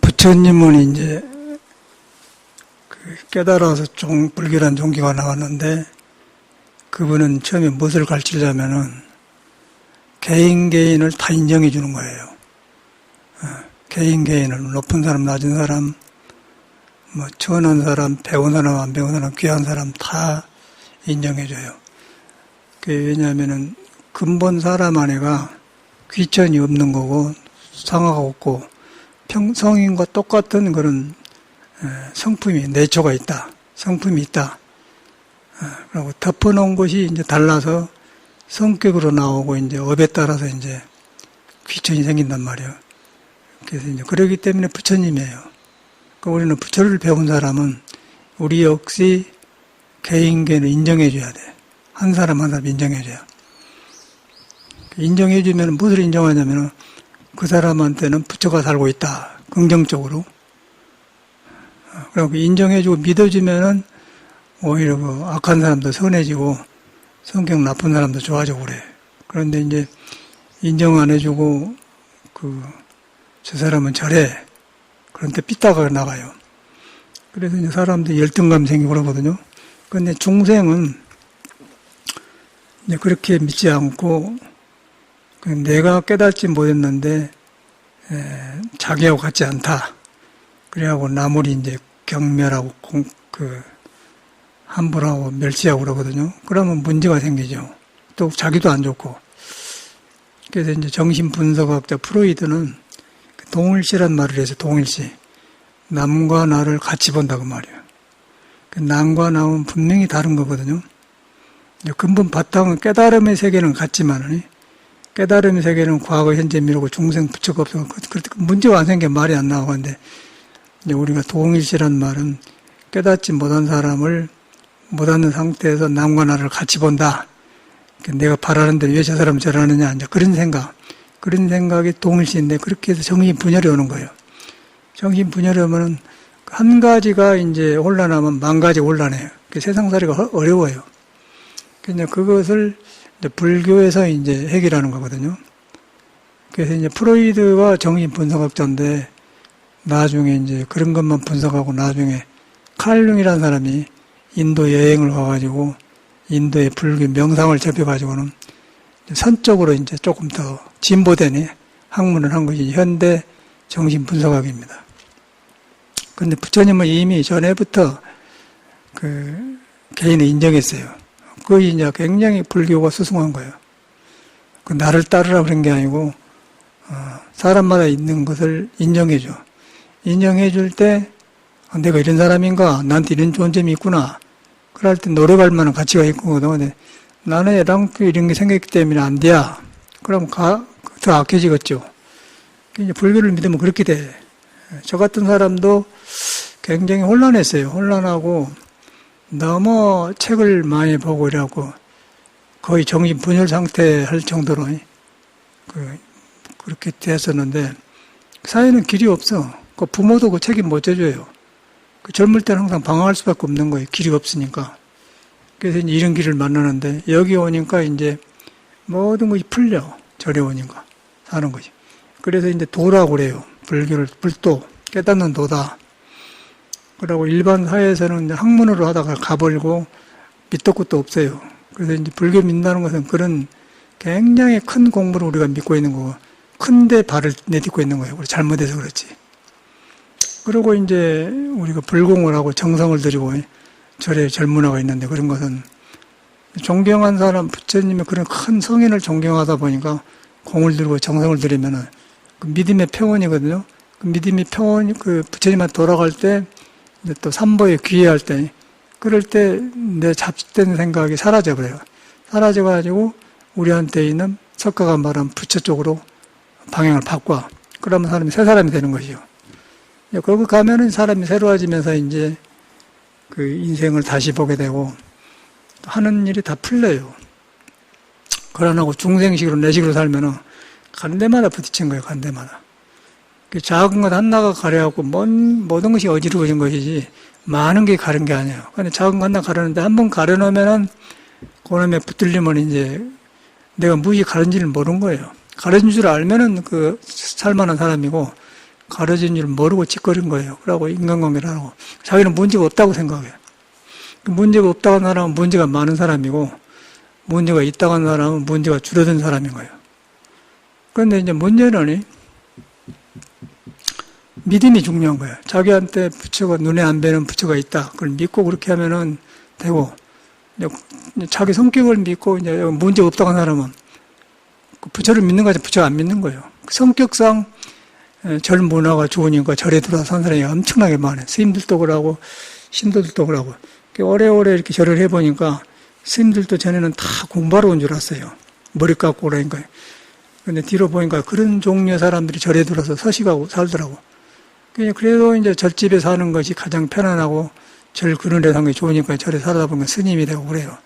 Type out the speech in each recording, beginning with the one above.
부처님은 이제 깨달아서 불교란 종교가 나왔는데, 그분은 처음에 무엇을 가르치려면은 개인을 다 인정해 주는 거예요. 개인을 높은 사람, 낮은 사람, 뭐 천한 사람, 배운 사람, 안 배운 사람, 귀한 사람 다 인정해 줘요. 왜냐하면은 근본 사람 안에가 귀천이 없는 거고 상하가 없고 성인과 똑같은 그런 성품이, 내초가 있다. 성품이 있다. 그리고 덮어놓은 것이 이제 달라서 성격으로 나오고 이제 업에 따라서 이제 귀천이 생긴단 말이에요. 그래서 이제 그러기 때문에 부처님이에요. 그러니까 우리는 부처를 배운 사람은 우리 역시 개인계는 인정해줘야 돼. 한 사람 한 사람 인정해줘야. 인정해주면 무엇을 인정하냐면은 그 사람한테는 부처가 살고 있다. 긍정적으로. 그리고 인정해주고 믿어주면은 오히려 그 악한 사람도 선해지고 성격 나쁜 사람도 좋아지고 그래. 그런데 이제 인정 안 해주고 저 사람은 저래. 그런데 삐딱하게 나가요. 그래서 이제 사람들이 열등감 생기고 그러거든요. 그런데 중생은 이제 그렇게 믿지 않고 내가 깨닫지 못했는데 자기하고 같지 않다. 그래하고 나무리 이제 경멸하고 함부로 하고 멸시하고 그러거든요. 그러면 문제가 생기죠. 또 자기도 안 좋고. 그래서 이제 정신분석학자 프로이드는 동일시란 말을 해서 동일시. 남과 나를 같이 본다고 말이에요. 남과 나는 분명히 다른 거거든요. 근본 바탕은 깨달음의 세계는 같지만, 깨달음의 세계는 과거, 현재, 미래고 중생, 부처가 없어. 문제가 안 생겨 말이 안 나오고 하는데, 우리가 동일시란 말은 깨닫지 못한 사람을 못하는 상태에서 남과 나를 같이 본다. 내가 바라는데 왜 저 사람은 저러느냐. 이제 그런 생각이 동일시인데 그렇게 해서 정신분열이 오는 거예요. 정신분열이 오면은 한 가지가 이제 혼란하면 만 가지 혼란해요. 세상살이가 어려워요. 그냥 그것을 이제 불교에서 이제 해결하는 거거든요. 그래서 이제 프로이드가 정신분석학자인데 나중에 이제 그런 것만 분석하고 나중에 칼융이라는 사람이 인도 여행을 가가지고 인도의 불교 명상을 접해가지고는 선적으로 이제 조금 더 진보된 학문을 한 것이 현대 정신분석학입니다. 그런데 부처님은 이미 전에부터 개인을 인정했어요. 그게 이제 굉장히 불교가 수승한 거예요. 나를 따르라 그런 게 아니고 사람마다 있는 것을 인정해줘. 인정해줄 때 내가 이런 사람인가? 나한테 이런 좋은 점이 있구나. 그럴 때 노력할 만한 가치가 있거든. 근데 나는 애당초 이런 게 생겼기 때문에 안 돼야. 그럼 더 악해지겠죠. 이제 불교를 믿으면 그렇게 돼. 저 같은 사람도 굉장히 혼란했어요. 혼란하고 너무 책을 많이 보고 이래갖고 거의 정신분열 상태 할 정도로 그렇게 됐었는데 사회는 길이 없어. 부모도 그 책임 못 져줘요. 젊을 때는 항상 방황할 수밖에 없는 거예요. 길이 없으니까. 그래서 이제 이런 길을 만나는데 여기 오니까 이제 모든 것이 풀려. 절에 오니까 사는 것이. 그래서 이제 도라고 그래요. 불교를 불도 깨닫는 도다. 그러고 일반 사회에서는 이제 학문으로 하다가 가버리고 밑도 끝도 없어요. 그래서 이제 불교 믿는다는 것은 그런 굉장히 큰 공부를 우리가 믿고 있는 거고 큰데 발을 내딛고 있는 거예요. 우리 잘못해서 그렇지. 그리고 이제 우리가 불공을 하고 정성을 들이고 절에 절문화가 있는데 그런 것은 존경한 사람, 부처님의 그런 큰 성인을 존경하다 보니까 공을 들고 정성을 들이면은 그 믿음의 평온이거든요. 그 믿음의 평온이 부처님한테 돌아갈 때 이제 또 삼보에 귀의할 때 그럴 때 내 잡식된 생각이 사라져버려요. 사라져가지고 우리한테 있는 석가가 말한 부처 쪽으로 방향을 바꿔. 그러면 사람이 새 사람이 되는 것이요. 거기 가면은 사람이 새로워지면서 이제 그 인생을 다시 보게 되고 하는 일이 다 풀려요. 그러나고 중생식으로 내식으로 살면은 간 데마다 부딪힌 거예요. 간 데마다. 작은 것 하나가 가려갖고 모든 것이 어지러워진 것이지 많은 게 가른 게 아니에요. 근데 작은 거 하나 가르는데 한번 가려놓으면은 그놈에 붙들리면 이제 내가 무엇이 가른지를 모르는 거예요. 가르친 줄 알면은 그 살만한 사람이고, 가르친 줄 모르고 짓거린 거예요. 그러고 인간관계를 하고. 자기는 문제가 없다고 생각해요. 문제가 없다고 하는 사람은 문제가 많은 사람이고, 문제가 있다고 하는 사람은 문제가 줄어든 사람인 거예요. 그런데 이제 문제는 믿음이 중요한 거예요. 자기한테 부처가, 눈에 안 뵈는 부처가 있다. 그걸 믿고 그렇게 하면은 되고, 자기 성격을 믿고 이제 문제가 없다고 하는 사람은 부처를 믿는 거지 부처가 안 믿는 거예요. 성격상 절 문화가 좋으니까 절에 들어서 산 사람이 엄청나게 많아요. 스님들도 그러고 신도들도 그러고 오래오래 이렇게 절을 해보니까 스님들도 전에는 다 공부하러 온 줄 알았어요. 머리 깎고 오라니까. 근데 뒤로 보니까 그런 종류의 사람들이 절에 들어서 서식하고 살더라고. 그래도 이제 절집에 사는 것이 가장 편안하고 절 그늘에 사는 게 좋으니까 절에 살다 보면 스님이 되고 그래요.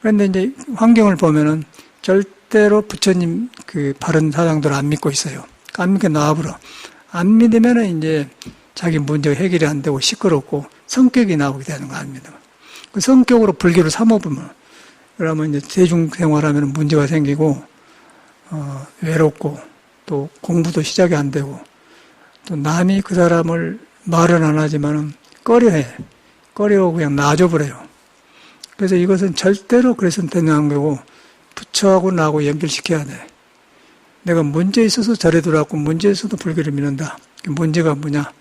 그런데 이제 환경을 보면은 절대로 부처님 그 바른 사상들을 안 믿고 있어요. 안 믿게 놔버려. 안 믿으면은 이제 자기 문제가 해결이 안 되고 시끄럽고 성격이 나오게 되는 거 아닙니다. 그 성격으로 불교를 삼아보면, 그러면 이제 대중생활하면 문제가 생기고, 외롭고, 또 공부도 시작이 안 되고, 또 남이 그 사람을 말은 안 하지만은 꺼려해. 꺼려하고 그냥 놔줘버려요. 그래서 이것은 절대로 그래서는 되는 거고, 부처하고 나하고 연결시켜야 돼. 내가 문제 있어서 절에 들어왔고, 문제 있어도 불교를 믿는다. 문제가 뭐냐?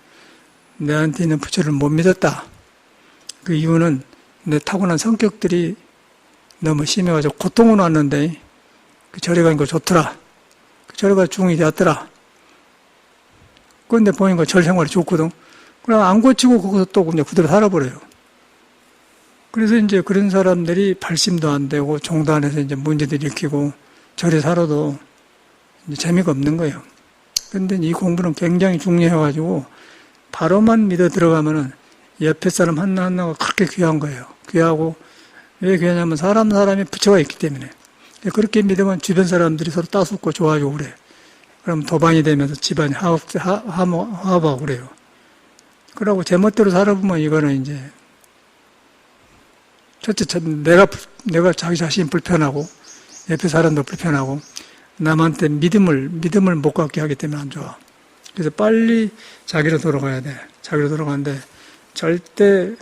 내한테 있는 부처를 못 믿었다. 그 이유는 내 타고난 성격들이 너무 심해가지고 고통을 왔는데 그 절에 가는 거 좋더라. 그 절에 가 중이 되었더라. 그런데 보니까 절 생활이 좋거든. 그럼 안 고치고 거기서 또 그냥 그대로 살아버려요. 그래서 이제 그런 사람들이 발심도 안 되고 종단에서 이제 문제들 일으키고 절에 살아도 이제 재미가 없는 거예요. 그런데 이 공부는 굉장히 중요해가지고 바로만 믿어 들어가면은 옆에 사람 하나하나가 그렇게 귀한 거예요. 귀하고, 왜 귀하냐면 사람이 부처가 있기 때문에. 그렇게 믿으면 주변 사람들이 서로 따숩고 좋아지고 그래. 그럼 도반이 되면서 집안이 화합하고 그래요. 그러고 제멋대로 살아보면 이거는 이제, 첫째, 내가 자기 자신이 불편하고, 옆에 사람도 불편하고, 남한테 믿음을 못 갖게 하기 때문에 안 좋아. 그래서 빨리 자기로 돌아가야 돼. 자기로 돌아가는데, 절대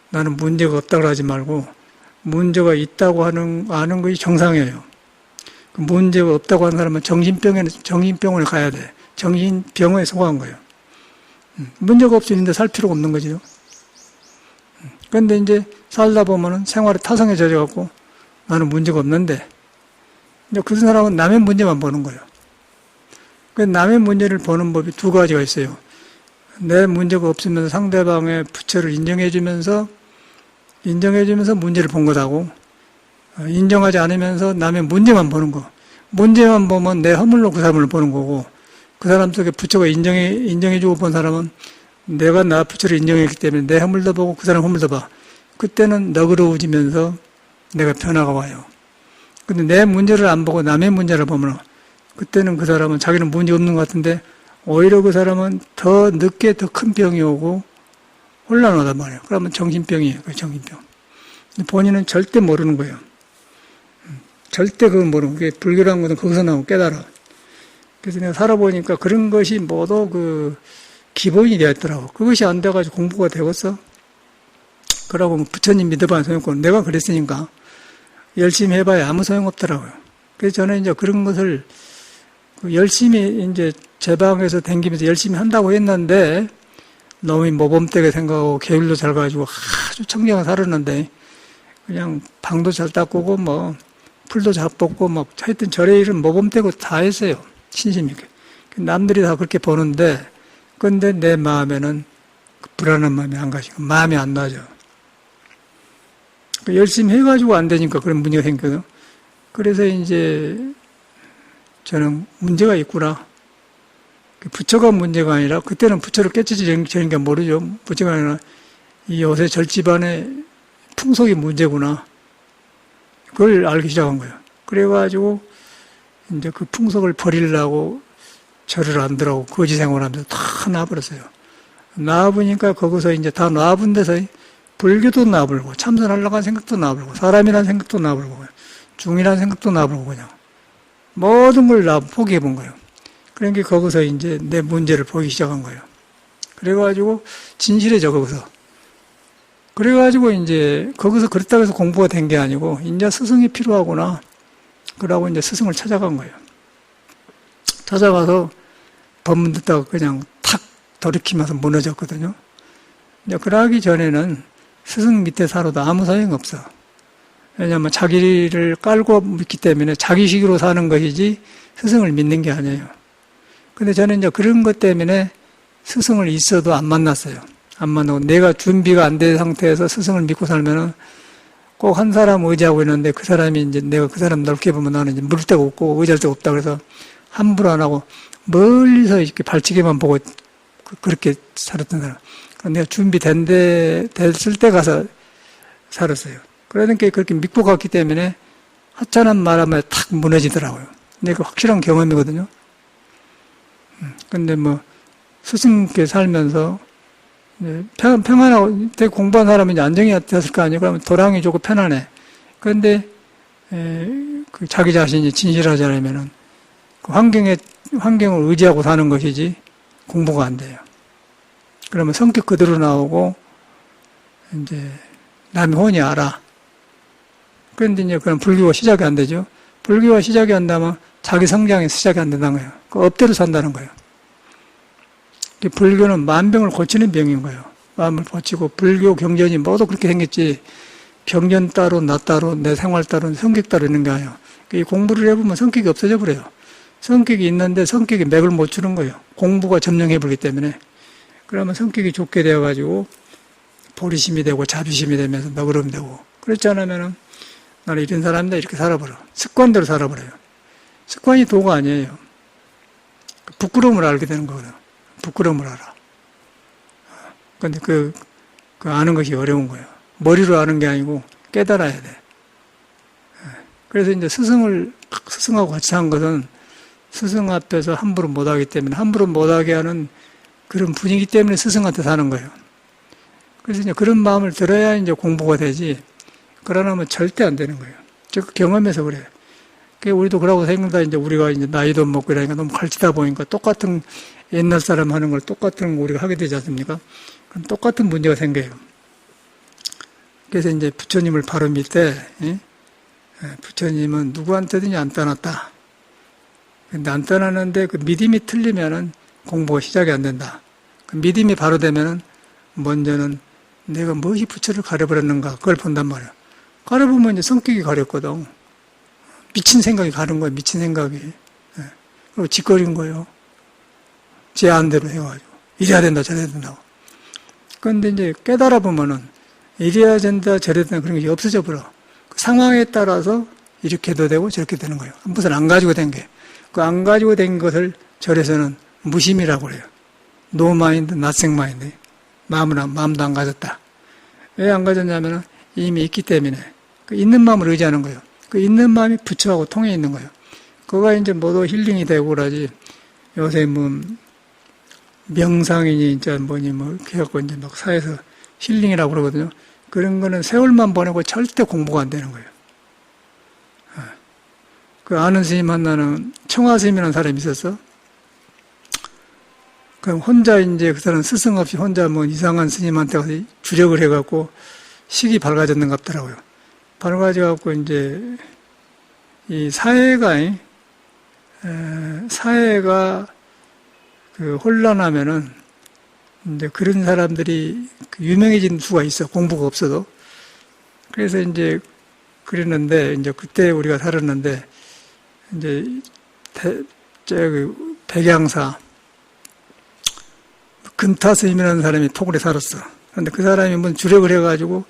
나는 문제가 없다고 하지 말고 문제가 있다고 아는 것이 정상이에요. 문제가 없다고 하는 사람은 정신병원에 가야 돼. 정신병원에 속한 거예요. 문제가 없으는데 살 필요가 없는 거죠. 그런데 이제 살다 보면은 생활에 타성에 젖어갖고 나는 문제가 없는데 이제 그 사람은 남의 문제만 보는 거예요. 남의 문제를 보는 법이 두 가지가 있어요. 내 문제가 없으면서 상대방의 부처를 인정해주면서 문제를 본 것하고, 인정하지 않으면서 남의 문제만 보는 거. 문제만 보면 내 허물로 그 사람을 보는 거고, 그 사람 속에 부처가 인정해주고 본 사람은 내가 나 부처를 인정했기 때문에 내 허물도 보고 그 사람 허물도 봐. 그때는 너그러워지면서 내가 변화가 와요. 근데 내 문제를 안 보고 남의 문제를 보면 그때는 그 사람은 자기는 문제 없는 것 같은데 오히려 그 사람은 더 늦게 더 큰 병이 오고 혼란하단 말이에요. 그러면 정신병이에요. 그 정신병. 본인은 절대 모르는 거예요. 절대 그건 모르는 거예요. 불교라는 것은 거기서 나오고 깨달아. 그래서 내가 살아보니까 그런 것이 모두 그 기본이 되었더라고. 그것이 안 돼가지고 공부가 되었어. 그러고 부처님 믿어봐야 소용없고 내가 그랬으니까 열심히 해봐야 아무 소용없더라고요. 그래서 저는 이제 그런 것을 열심히 이제 제 방에서 댕기면서 열심히 한다고 했는데 너무 모범되게 생각하고 계율도 잘 가지고 아주 청정하게 살았는데 그냥 방도 잘 닦고 뭐 풀도 잘 뽑고 뭐 하여튼 절의 일은 모범되고 다 했어요. 신심 있게. 남들이 다 그렇게 보는데 근데 내 마음에는 불안한 마음이 안 가시고 마음이 안 나죠. 열심히 해가지고 안 되니까 그런 문제가 생겨요. 그래서 이제 저는 문제가 있구나. 부처가 문제가 아니라 그때는 부처를 깨치지니까 모르죠. 부처가 아니라 이 요새 절집안의 풍속이 문제구나. 그걸 알기 시작한 거예요. 그래가지고 이제 그 풍속을 버리려고 절을 안 들어가고 거지 생활하면서 다 놔버렸어요. 놔보니까 거기서 이제 다 놔본 데서 불교도 놔버리고 참선하려고 하는 생각도 놔버리고 사람이라는 생각도 놔버리고 중이라는 생각도 놔버리고 그냥 모든 걸 다 포기해 본 거예요. 그러니까 거기서 이제 내 문제를 보기 시작한 거예요. 그래가지고 진실해져, 거기서. 그래가지고 이제 거기서 그렇다고 해서 공부가 된 게 아니고 이제 스승이 필요하구나. 그러고 이제 스승을 찾아간 거예요. 찾아가서 법문 듣다가 그냥 탁 돌이키면서 무너졌거든요. 이제 그러기 전에는 스승 밑에 살아도 아무 소용이 없어. 왜냐하면 자기를 깔고 믿기 때문에 자기식으로 사는 것이지 스승을 믿는 게 아니에요. 근데 저는 이제 그런 것 때문에 스승을 있어도 안 만났어요. 안 만나고 내가 준비가 안 된 상태에서 스승을 믿고 살면은 꼭 한 사람 의지하고 있는데 그 사람이 이제 내가 그 사람 넓게 보면 나는 이제 물을 데가 없고 의지할 데가 없다 그래서 함부로 안 하고 멀리서 이렇게 발치기만 보고 그렇게 살았던 사람. 내가 됐을 때 가서 살았어요. 그러니까 그렇게 믿고 갔기 때문에 하찮은 말하면 탁 무너지더라고요. 근데 그 확실한 경험이거든요. 근데 뭐, 스승께 살면서, 평안하고, 되게 공부한 사람은 이제 안정이 됐을 거 아니에요? 그러면 도량이 좋고 편안해. 그런데, 그 자기 자신이 진실하지 않으면은, 그 환경을 의지하고 사는 것이지, 공부가 안 돼요. 그러면 성격 그대로 나오고, 이제, 남이 혼이 알아. 그런데 이제 그럼 불교가 시작이 안 되죠. 불교가 시작이 안 되면 자기 성장이 시작이 안 된다는 거예요. 그 업대로 산다는 거예요. 불교는 만병을 고치는 병인 거예요. 마음을 고치고 불교 경전이 모두 그렇게 생겼지 경전 따로 나 따로 내 생활 따로 성격 따로 있는 게 아니에요. 이 공부를 해보면 성격이 없어져 버려요. 성격이 있는데 성격이 맥을 못 추는 거예요. 공부가 점령해 버리기 때문에. 그러면 성격이 좋게 되어가지고 보리심이 되고 자비심이 되면서 너그러움 되고 그렇지 않으면은 나는 이런 사람이다 이렇게 살아버려. 습관대로 살아버려요. 습관이 도가 아니에요. 부끄러움을 알게 되는 거거든. 부끄러움을 알아. 근데 그 아는 것이 어려운 거예요. 머리로 아는 게 아니고 깨달아야 돼. 그래서 이제 스승하고 같이 산 것은 스승 앞에서 함부로 못하기 때문에 함부로 못하게 하는 그런 분위기 때문에 스승한테 사는 거예요. 그래서 이제 그런 마음을 들어야 이제 공부가 되지. 그러려면 절대 안 되는 거예요. 즉 경험해서 그래요. 우리도 그러고 생각다 이제 우리가 이제 나이도 먹고 이러니까 너무 갈치다 보니까 똑같은 옛날 사람 하는 걸 똑같은 거 우리가 하게 되지 않습니까? 그럼 똑같은 문제가 생겨요. 그래서 이제 부처님을 바로 믿되, 부처님은 누구한테든지 안 떠났다. 근데 안 떠나는데 그 믿음이 틀리면은 공부가 시작이 안 된다. 그 믿음이 바로 되면은 먼저는 내가 무엇이 부처를 가려버렸는가 그걸 본단 말이야. 가려보면 이제 성격이 가렸거든. 미친 생각이 가는 거야, 미친 생각이. 그리고 짓거린 거예요. 제안대로 해가지고. 이래야 된다, 저래야 된다고. 그런데 이제 깨달아 보면은, 이래야 된다, 저래야 된다, 그런 게 없어져 버려. 그 상황에 따라서 이렇게도 되고 저렇게 되는 거예요. 무슨 안 가지고 된 게. 그 안 가지고 된 것을 절에서는 무심이라고 그래요. 노 마인드, 낫생 마인드. 마음도 안 가졌다. 왜 안 가졌냐면은 이미 있기 때문에. 그 있는 마음을 의지하는 거예요. 그 있는 마음이 부처하고 통해 있는 거예요. 그거가 이제 모두 힐링이 되고 그러지. 요새 뭐, 명상이니, 이제 뭐니, 이렇게 해갖고 이제 막 사회에서 힐링이라고 그러거든요. 그런 거는 세월만 보내고 절대 공부가 안 되는 거예요. 그 아는 스님 하나는 청화 스님이라는 사람이 있었어. 그럼 혼자 이제 그 사람 스승 없이 혼자 뭐 이상한 스님한테 가서 주력을 해갖고 식이 밝아졌는가 보더라고요. 밝아져갖고 이제 이 사회가 그 혼란하면은 이제 그런 사람들이 유명해진 수가 있어. 공부가 없어도. 그래서 이제 그랬는데 이제 그때 우리가 살았는데 이제 백양사 금타스님이라는 사람이 토굴에 살았어. 그런데 그 사람이 뭐 주력을 해가지고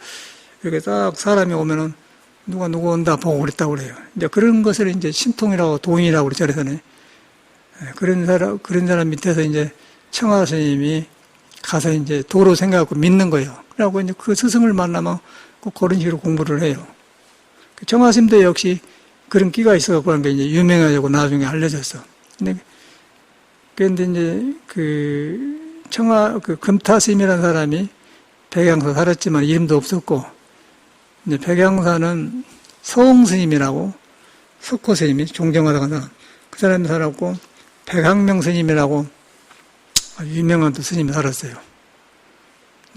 이렇게 딱 사람이 오면은 누구 온다 보고 그랬다고 그래요. 이제 그런 것을 이제 신통이라고 도인이라고 그러죠. 그래서는 그런 사람 밑에서 이제 청하 스님이 가서 이제 도로 생각하고 믿는 거예요. 그래갖고 이제 그 스승을 만나면 꼭 그런 식으로 공부를 해요. 청하 스님도 역시 그런 끼가 있어갖고 하는 게 이제 유명해지고 나중에 알려졌어. 그런데 이제 그 금타 스님이라는 사람이 백양사 살았지만 이름도 없었고, 이제 백양사는 서홍 스님이라고 석호 스님이 종정하다가 사람. 그 사람이 살았고, 백학명 스님이라고 아주 유명한 또 스님이 살았어요.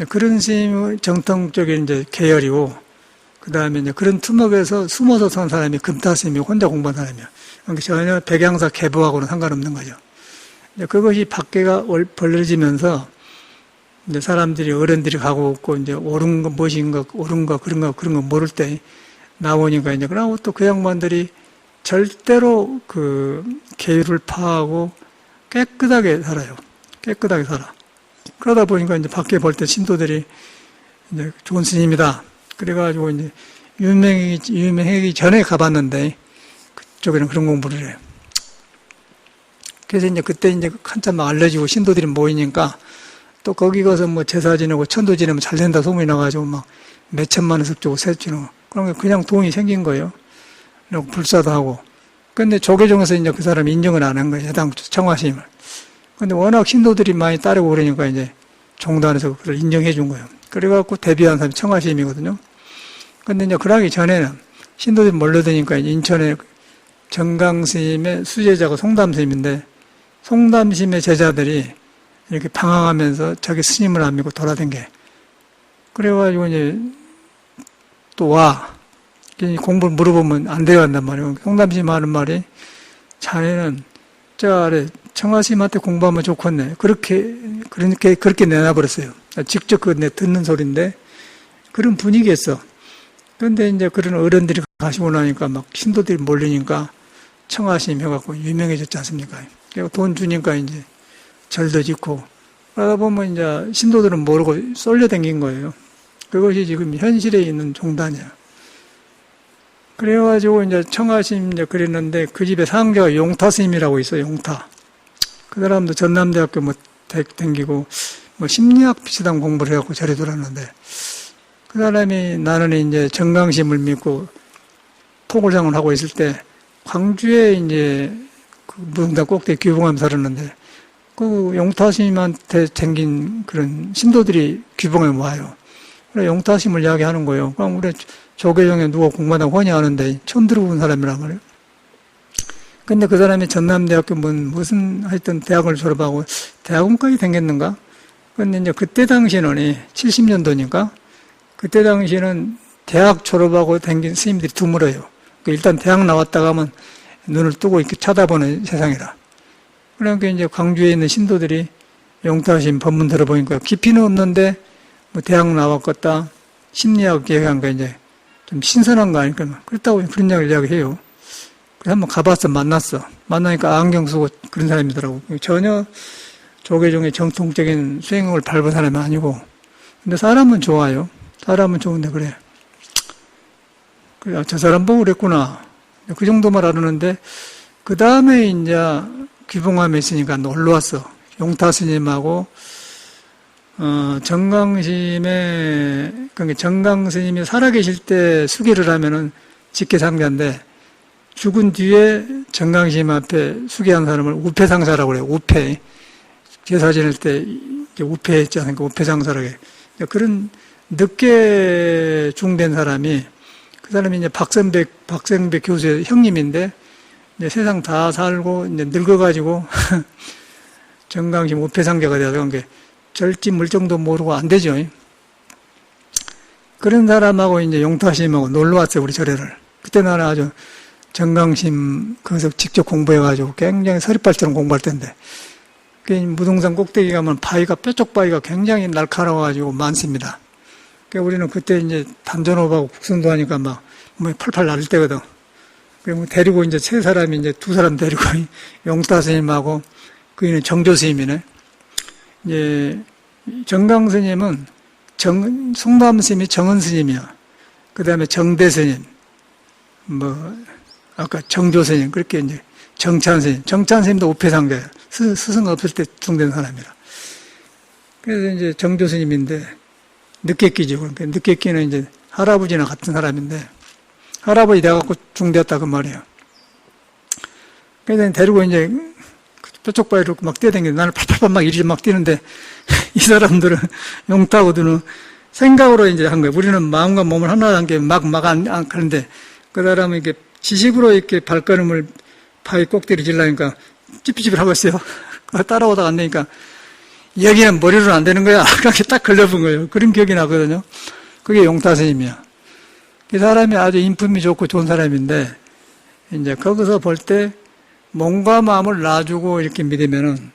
그런 스님의 정통적인 이제 계열이고, 그 다음에 이제 그런 투목에서 숨어서 산 사람이 금타 스님이 혼자 공부한 사람이야. 그러니까 전혀 백양사 계보하고는 상관없는 거죠. 그것이 밖에가 벌어지면서 이제 사람들이 어른들이 가고 없고 이제 옳은 거 무엇인가 옳은 거 그런 거 모를 때 나오니까 이제 그러고 또 그 양반들이 절대로 그 계율을 파하고 깨끗하게 살아요. 깨끗하게 살아. 그러다 보니까 이제 밖에 볼 때 신도들이 이제 좋은 스님이다. 그래가지고 이제 유명하기 전에 가봤는데 그쪽에는 그런 공부를 해요. 그래서 이제 그때 이제 한참 막 알려지고 신도들이 모이니까 또 거기 가서 뭐 제사 지내고 천도 지내면 잘 된다 소문이 나가지고 막 몇천만 원씩 주고 세 주고 그런 게 그냥 돈이 생긴 거예요. 그리고 불사도 하고. 근데 조계종에서 이제 그 사람이 인정을 안 한 거예요. 해당 청화스님을. 근데 워낙 신도들이 많이 따르고 그러니까 이제 종단에서 그걸 인정해 준 거예요. 그래갖고 데뷔한 사람이 청화스님이거든요. 근데 이제 그러기 전에는 신도들이 몰려드니까 인천에 정강스님의 수제자가 송담스님인데 송담스님의 제자들이 이렇게 방황하면서 자기 스님을 안 믿고 돌아댕겨. 그래가지고 이제 또 와. 공부를 물어보면 안 데려간단 말이에요. 송담스님 하는 말이 자네는 저 아래 청아스님한테 공부하면 좋겠네. 그렇게 내놔버렸어요. 직접 내 듣는 소리인데 그런 분위기였어. 그런데 이제 그런 어른들이 가시고 나니까 막 신도들이 몰리니까 청아스님 해갖고 유명해졌지 않습니까? 그리고 돈 주니까 이제 절도 짓고 그러다 보면 이제 신도들은 모르고 쏠려댕긴 거예요. 그것이 지금 현실에 있는 종단이야. 그래가지고 이제 청아스님 이제 그랬는데 그 집에 상자가 용타 스님이라고 있어요. 용타. 그 사람도 전남대학교 뭐 댕기고 뭐 심리학 비슷한 공부를 해갖고 절에 들어왔는데 그 사람이 나는 이제 정강심을 믿고 토굴상을 하고 있을 때 광주에 이제 그 무등산 꼭대기 귀봉하면서 살았는데 그 용타 스님한테 생긴 그런 신도들이 귀봉에 와요. 그래 용타 스님을 이야기하는 거예요. 그럼 우리 조계종에 누가 공부한다고 헌의하는데 처음 들어본 사람이란 말이에요. 근데 그 사람이 전남대학교 무슨 하여튼 대학을 졸업하고 대학원까지 댕겼는가? 근데 이제 그때 당시는 70년도니까 그때 당시는 대학 졸업하고 댕긴 스님들이 드물어요. 일단 대학 나왔다가 하면 눈을 뜨고 이렇게 쳐다보는 세상이라. 그러니까 이제 광주에 있는 신도들이 용타심 법문 들어보니까 깊이는 없는데 뭐 대학 나왔겠다. 심리학 얘기한 거 이제 좀 신선한 거 아닐까. 그렇다고 그런 이야기를 이야기해요. 그래서 한번 가봤어. 만났어. 만나니까 안경 쓰고 그런 사람이더라고. 전혀 조계종의 정통적인 수행을 밟은 사람이 아니고. 근데 사람은 좋아요. 사람은 좋은데 그래. 그래, 저 사람 보고 그랬구나. 그 정도만 알았는데, 그 다음에 이제 귀봉함에 있으니까 놀러 왔어. 용타 스님하고, 그러니까 정강 스님이 살아계실 때 수계를 하면은 직계상자인데, 죽은 뒤에 정강 스님 앞에 수계한 사람을 우패상사라고 그래요. 우패. 제사 지낼 때 우패했지 않습니까? 우패상사라고 해요. 그런 늦게 중된 사람이 그 사람이 이제 박성백 교수의 형님인데 이제 세상 다 살고 이제 늙어가지고 정강심 우패상자가 되어서 그런 게 절지 물정도 모르고 안 되죠. 그런 사람하고 이제 용타심하고 놀러 왔어요 우리 절에를. 그때 나는 아주 정강심 거기서 직접 공부해가지고 굉장히 서리발처럼 공부할 텐데. 무등산 꼭대기 가면 뼈쪽 바위가 굉장히 날카로워가지고 많습니다. 그러니까 우리는 그때 이제 단전호흡하고 국선도 하니까 막 몸이 펄펄 나를 때거든. 그리고 데리고 이제 세 사람이 이제 두 사람 데리고 용타 스님하고 그이는 정조 스님이네. 이제 정강 스님은 송담 스님이 정은 스님이야. 그 다음에 정대 스님, 아까 정조 스님 그렇게 이제 정찬 스님, 정찬 스님도 우패상자야. 스승 없을 때 중된 사람이라. 그래서 이제 정조 스님인데 늦게 끼죠. 그러니까 늦게 끼는 이제 할아버지나 같은 사람인데 할아버지 돼갖고 중되었다 그 말이에요. 그래서 데리고 이제 뾰족 바위로 막 뛰어다니는데 나는 팔팔팔 막 이리 막 뛰는데 이 사람들은 용타거든요. 생각으로 이제 한 거예요. 우리는 마음과 몸을 하나 한 게 막 안 그런데 그 사람은 이게 지식으로 이렇게 발걸음을 바위 꼭대기 질라니까 찝찝을 하고 있어요. 따라오다가 안 되니까 여기는 머리로는 안 되는 거야. 그렇게 딱 걸려본 거예요. 그런 기억이 나거든요. 그게 용타 스님이야. 그 사람이 아주 인품이 좋고 좋은 사람인데 이제 거기서 볼 때 몸과 마음을 놔주고 이렇게 믿으면은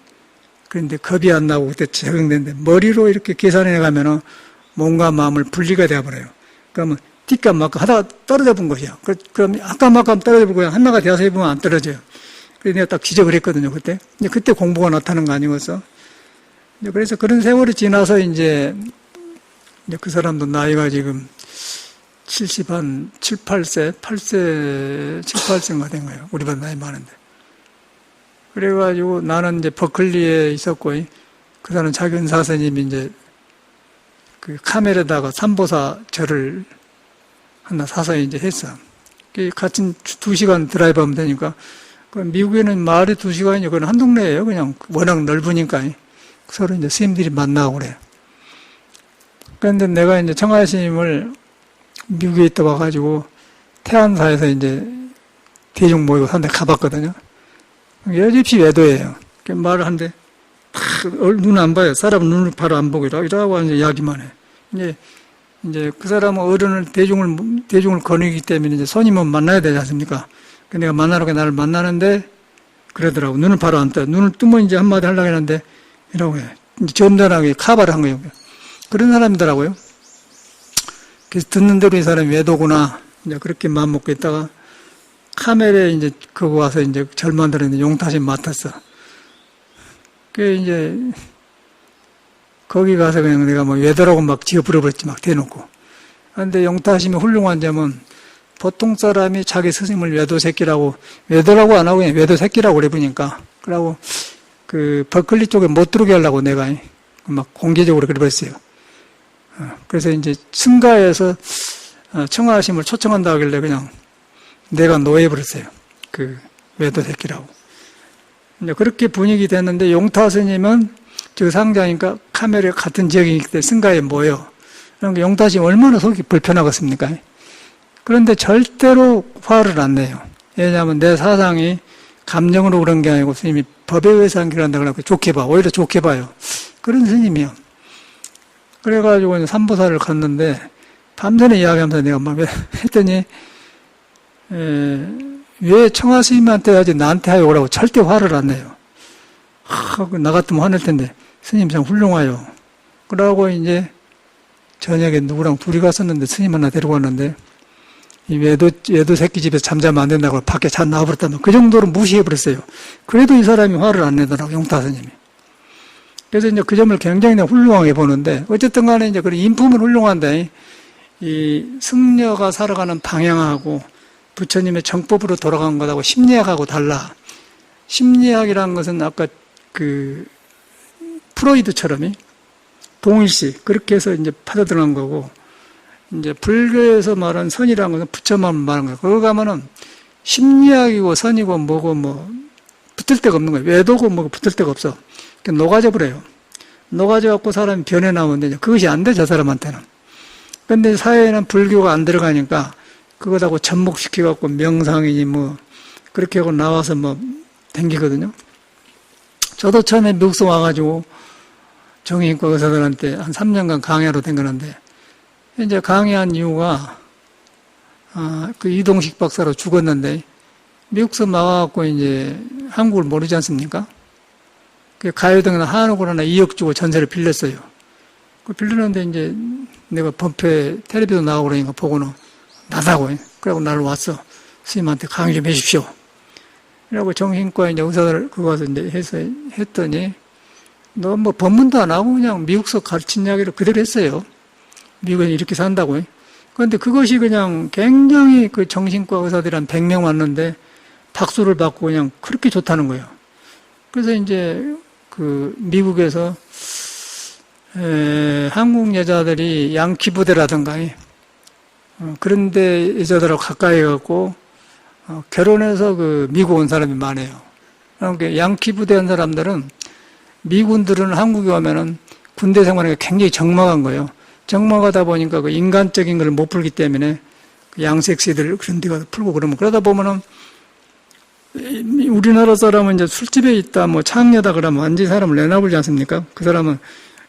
그런데 겁이 안 나고 그때 적응되는데 머리로 이렇게 계산해 가면은 몸과 마음을 분리가 되어버려요. 그러면 뒷감 맞고 하다가 떨어져 본 것이야. 그럼 아까만큼 떨어져 보고 하나가 되어서 해보면 안 떨어져요. 그래서 내가 딱 지적을 했거든요, 그때. 그때 공부가 나타난 거 아니겠어? 그래서 그런 세월이 지나서 이제 그 사람도 나이가 지금 7, 8세, 7, 8세인가 된 거예요. 우리보다 나이 많은데. 그래가지고 나는 이제 버클리에 있었고, 그 사람 자기 은사스님이 이제 그 카멜에다가 삼보사 절을 하나 사서 이제 했어. 같은 2시간 드라이브 하면 되니까. 미국에는 마을이 2시간이요. 그건 한 동네예요. 그냥 워낙 넓으니까. 서로 이제 스님들이 만나고 그래요. 그런데 내가 이제 청하 스님을 미국에 있다 와가지고 태안사에서 이제 대중 모이고 산데 가봤거든요. 여집시 외도예요. 말을 하는데 눈 안 봐요. 사람 눈을 바로 안 보고 이러고 이제 이야기만 해. 이제 그 사람은 어른을 대중을 거느리기 때문에 이제 손님은 만나야 되지 않습니까? 내가 만나러 나를 만나는데 그러더라고. 눈을 바로 안 떠. 눈을 뜨면 이제 한마디 하려고 했는데 이러고 해. 이제 점잖하게 카바를 한 거예요. 그런 사람이더라고요. 그래서 듣는 대로 이 사람이 외도구나. 이제 그렇게 마음 먹고 있다가 카멜에 이제 그거 와서 이제 절 만들었는데 용타심 맡았어. 그 이제 거기 가서 그냥 내가 뭐 외도라고 막 지어 부려버렸지 막 대놓고. 그런데 용타심이 훌륭한 점은 보통 사람이 자기 스승을 외도 새끼라고 외도라고 안 하고 그냥 외도 새끼라고 그래 보니까 그러고 그 버클리 쪽에 못 들어오게 하려고 내가 막 공개적으로 그래 버렸어요. 그래서 이제 승가에서 청하심을 초청한다 하길래 그냥 내가 노예버렸어요. 그 외도 새끼라고. 이제 그렇게 분위기 됐는데 용타 스님은 저 상자니까 카메라 같은 지역이기 때문에 승가에 모여. 그러니까 용타 스님 얼마나 속이 불편하겠습니까? 그런데 절대로 화를 안 내요. 왜냐하면 내 사상이 감정으로 그런 게 아니고 스님이 법에 의해서 한 길을 한다고 하고 좋게 봐. 오히려 좋게 봐요. 그런 스님이요. 그래가지고 이제 삼보사를 갔는데 밤새는 이야기하면서 내가 막 했더니 왜 청하 스님한테 하지 나한테 하요? 그러고 절대 화를 안 내요. 나 같으면 화낼 텐데 스님 참 훌륭해요. 그러고 이제 저녁에 누구랑 둘이 갔었는데 스님 하나 데리고 왔는데 이 외도 새끼 집에서 잠자면 안 된다고 밖에 잘 나와버렸다면 그 정도로 무시해버렸어요. 그래도 이 사람이 화를 안 내더라고, 용타 스님이. 그래서 이제 그 점을 굉장히 훌륭하게 보는데, 어쨌든 간에 이제 그런 인품은 훌륭한데, 이 승려가 살아가는 방향하고 부처님의 정법으로 돌아간 것하고 심리학하고 달라. 심리학이라는 것은 아까 그 프로이드처럼 동일시, 그렇게 해서 이제 파고들어간 거고, 이제 불교에서 말하는 선이라는 것은 부처만 말하는 거예요. 거기 가면은 심리학이고 선이고 뭐고 뭐 붙을 데가 없는 거예요. 외도고 뭐고 붙을 데가 없어. 녹아져 버려요. 녹아져 갖고 사람이 변해 나오는데 그것이 안 돼, 저 사람한테는. 근데 사회에는 불교가 안 들어가니까 그것하고 접목시켜 갖고 명상이니 뭐 그렇게 하고 나와서 뭐 댕기거든요. 저도 처음에 미국서 와가지고 정신과 의사들한테 한 3년간 강의하러 댕겼는데 이제 강의한 이유가 그 이동식 박사로 죽었는데 미국서 나와갖고 이제 한국을 모르지 않습니까? 가요등이나 한옥을 하나 2억 주고 전세를 빌렸어요. 그 빌렸는데 이제 내가 범패 텔레비도 나오고 그러니까 보고는 나다고. 그래고 나를 왔어. 스님한테 강의 좀 해주십시오. 그래고 정신과 이제 의사들 그거 가서 이제 했더니 너 뭐 법문도 안 하고 그냥 미국서 가르친 이야기를 그대로 했어요. 미국에 이렇게 산다고. 그런데 그것이 그냥 굉장히 그 정신과 의사들이 한 100명 왔는데 박수를 받고 그냥 그렇게 좋다는 거예요. 그래서 이제 그 미국에서 한국 여자들이 양키 부대라든가 그런데 여자들하고 가까이 가고 결혼해서 그 미국 온 사람이 많아요. 그러니까 양키 부대 한 사람들은 미군들은 한국에 오면은 군대 생활이 굉장히 적막한 거예요. 적막하다 보니까 그 인간적인 걸 못 풀기 때문에 양섹시들 그런 데 가서 풀고 그러면, 그러다 보면은, 우리나라 사람은 이제 술집에 있다, 뭐 창녀다 그러면 완전히 사람을 내놔버리지 않습니까? 그 사람은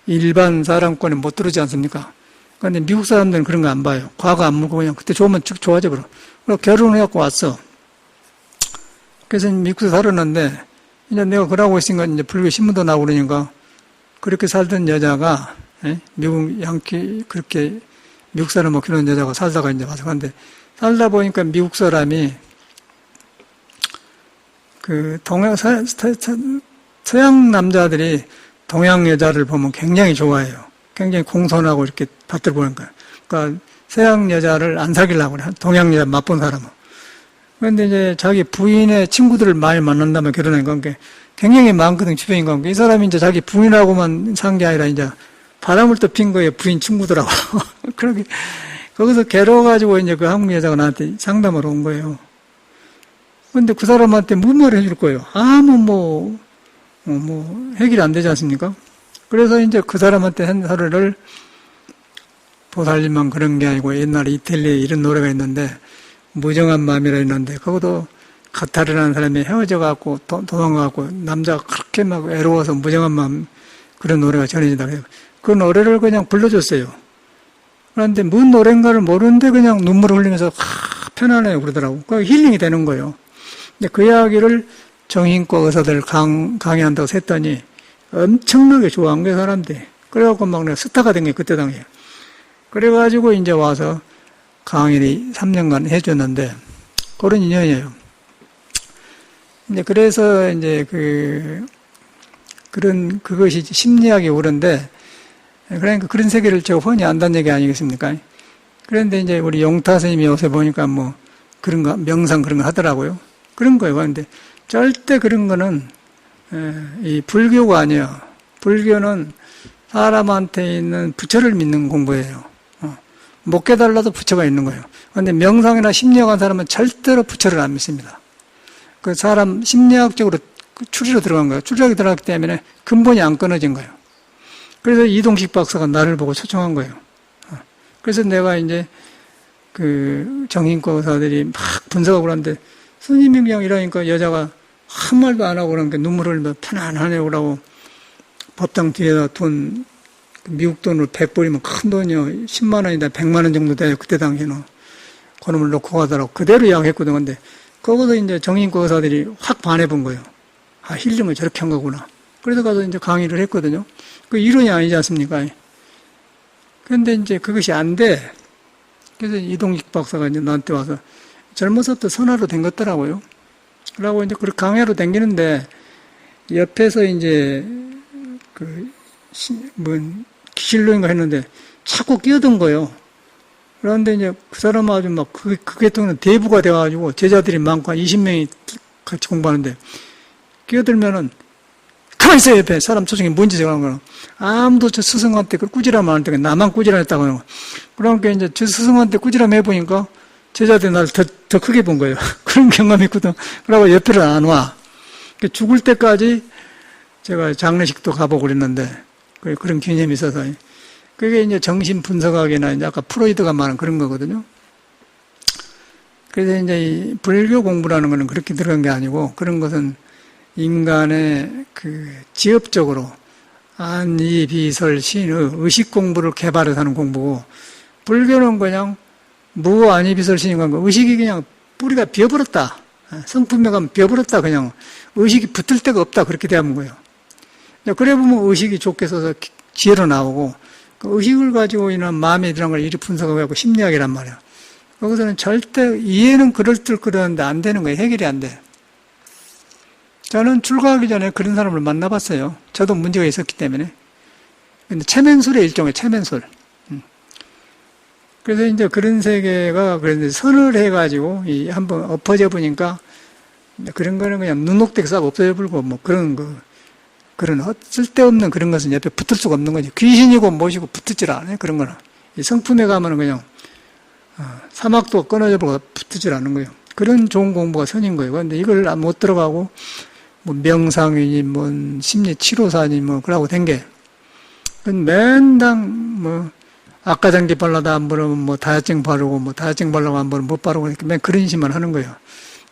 일반 사람권에 못 들어오지 않습니까? 그런데 미국 사람들은 그런 거 안 봐요. 과거 안 물고 그냥 그때 좋으면 쭉 좋아져 버려. 그리고 결혼을 해갖고 왔어. 그래서 미국에서 살았는데, 이제 내가 그러고 있으니까 이제 불교 신문도 나오고 그러니까, 그렇게 살던 여자가, 미국 양키, 그렇게 미국 사람하고 결혼한 여자가 살다가 이제 와서 간데, 살다 보니까 미국 사람이 그 서양 남자들이 동양 여자를 보면 굉장히 좋아해요. 굉장히 공손하고 이렇게 받들 보는 거예요. 그러니까 서양 여자를 안 사귀려고 그래. 동양 여자 맛본 사람은. 그런데 이제 자기 부인의 친구들을 많이 만난다면 결혼한 관계 굉장히 많거든, 주변인 관계. 이 사람이 이제 자기 부인하고만 산 게 아니라 이제 바람을 또 핀 거예요, 부인 친구들하고. 그렇게, 거기서 괴로워가지고 이제 그 한국 여자가 나한테 상담을 온 거예요. 근데 그 사람한테 무슨 해줄 거예요? 아무 해결이 안 되지 않습니까? 그래서 이제 그 사람한테 한 소리를 보살님만 그런 게 아니고 옛날에 이탈리아에 이런 노래가 있는데 무정한 마음이라 있는데 그것도 카타르라는 사람이 헤어져갖고 도망가갖고 남자가 그렇게 막 외로워서 무정한 마음 그런 노래가 전해진다. 그 노래를 그냥 불러줬어요. 그런데 뭔 노래인가를 모르는데 그냥 눈물을 흘리면서 편안해요 그러더라고. 그 힐링이 되는 거예요. 근데 그 이야기를 정신과 의사들 강의한다고 했더니 엄청나게 좋아한 거예요, 사람들이. 그래갖고 막 내가 스타가 된 게 그때 당시에. 그래가지고 이제 와서 강의를 3년간 해줬는데, 그런 인연이에요. 이제 그래서 이제 그것이 심리학이 옳은데, 그러니까 그런 세계를 제가 훤히 안다는 얘기 아니겠습니까? 그런데 이제 우리 용타 선생님이 요새 보니까 뭐 그런 거, 명상 그런 거 하더라고요. 그런 거예요. 그런데 절대 그런 거는 이 불교가 아니에요. 불교는 사람한테 있는 부처를 믿는 공부예요. 못 깨달아도 부처가 있는 거예요. 그런데 명상이나 심리학 한 사람은 절대로 부처를 안 믿습니다. 그 사람 심리학적으로 추리로 들어간 거예요. 추리학이 들어갔기 때문에 근본이 안 끊어진 거예요. 그래서 이동식 박사가 나를 보고 초청한 거예요. 그래서 내가 이제 그 정신과 의사들이 막 분석하고 그러는데 스님이 그냥 이러니까 여자가 한 말도 안 하고 그러니까 눈물을 흘리며 편안하냐고 그러고 법당 뒤에다 돈, 미국 돈으로 100불이면 큰 돈이요. 10만 원이다 100만 원 정도 돼요. 그때 당시에는. 그놈을 놓고 가더라고. 그대로 이야기했거든. 근데 거기서 이제 정신과 의사들이 확 반해본 거예요. 아, 힐링을 저렇게 한 거구나. 그래서 가서 이제 강의를 했거든요. 그 이론이 아니지 않습니까? 그런데 이제 그것이 안 돼. 그래서 이동식 박사가 이제 나한테 와서 젊어서부터 선화로 된 것더라고요. 그러고 이제 그렇게 강의로 댕기는데 옆에서 이제 기실로인가 했는데 자꾸 끼어든 거예요. 그런데 이제 그 사람 아주 막 그 계통은 대부가 돼가지고 제자들이 많고 한 20명이 같이 공부하는데 끼어들면은 가만히 있어요. 옆에 사람 초청이 뭔지 제가 하는 거는 아무도 저 스승한테 그 꾸지람 안 했다고 나만 꾸지람했다고 하는 거. 그러니까 이제 저 스승한테 꾸지람 해보니까 제자들이 나를 더 크게 본 거예요. 그런 경험이 있거든. 그러고 옆에를 안 와. 죽을 때까지 제가 장례식도 가보고 그랬는데, 그런 개념이 있어서. 그게 이제 정신분석학이나 이제 아까 프로이드가 말한 그런 거거든요. 그래서 이제 이 불교 공부라는 거는 그렇게 들어간 게 아니고, 그런 것은 인간의 지엽적으로 안, 이, 비, 설, 신, 의식 공부를 개발해서 하는 공부고, 불교는 그냥 무, 아니, 비, 설, 신인 건 의식이 그냥 뿌리가 비어버렸다. 성품에 가면 비어버렸다. 그냥 의식이 붙을 데가 없다. 그렇게 대하는 거예요. 그래 보면 의식이 좋게 써서 지혜로 나오고, 그 의식을 가지고 있는 마음에 들어간 걸 이리 분석하고 심리학이란 말이야. 거기서는 절대 이해는 그럴듯그러는데 안 되는 거예요. 해결이 안 돼. 저는 출가하기 전에 그런 사람을 만나봤어요. 저도 문제가 있었기 때문에. 근데 체면술의 일종의 체면술. 그래서 이제 그런 세계가 그런데 선을 해가지고 한번 엎어져 보니까 그런 거는 그냥 눈녹대기 싹 없어져 버리고 뭐 그런 쓸데없는 그런 것은 옆에 붙을 수가 없는 거지. 귀신이고 뭐시고 붙지를 않아요. 그런 거는. 이 성품에 가면은 그냥 사막도 끊어져 버리고 붙지를 않는 거예요. 그런 좋은 공부가 선인 거예요. 그런데 이걸 못 들어가고 뭐 명상이니 뭐 심리 치료사니 뭐 그러고 된 게 맨당 뭐 악가장기 발라다 안 바르면 뭐 다혈증 바르고 뭐 다혈증 바르고 안 바르면 못 바르고 맨 그런 짓만 하는 거예요.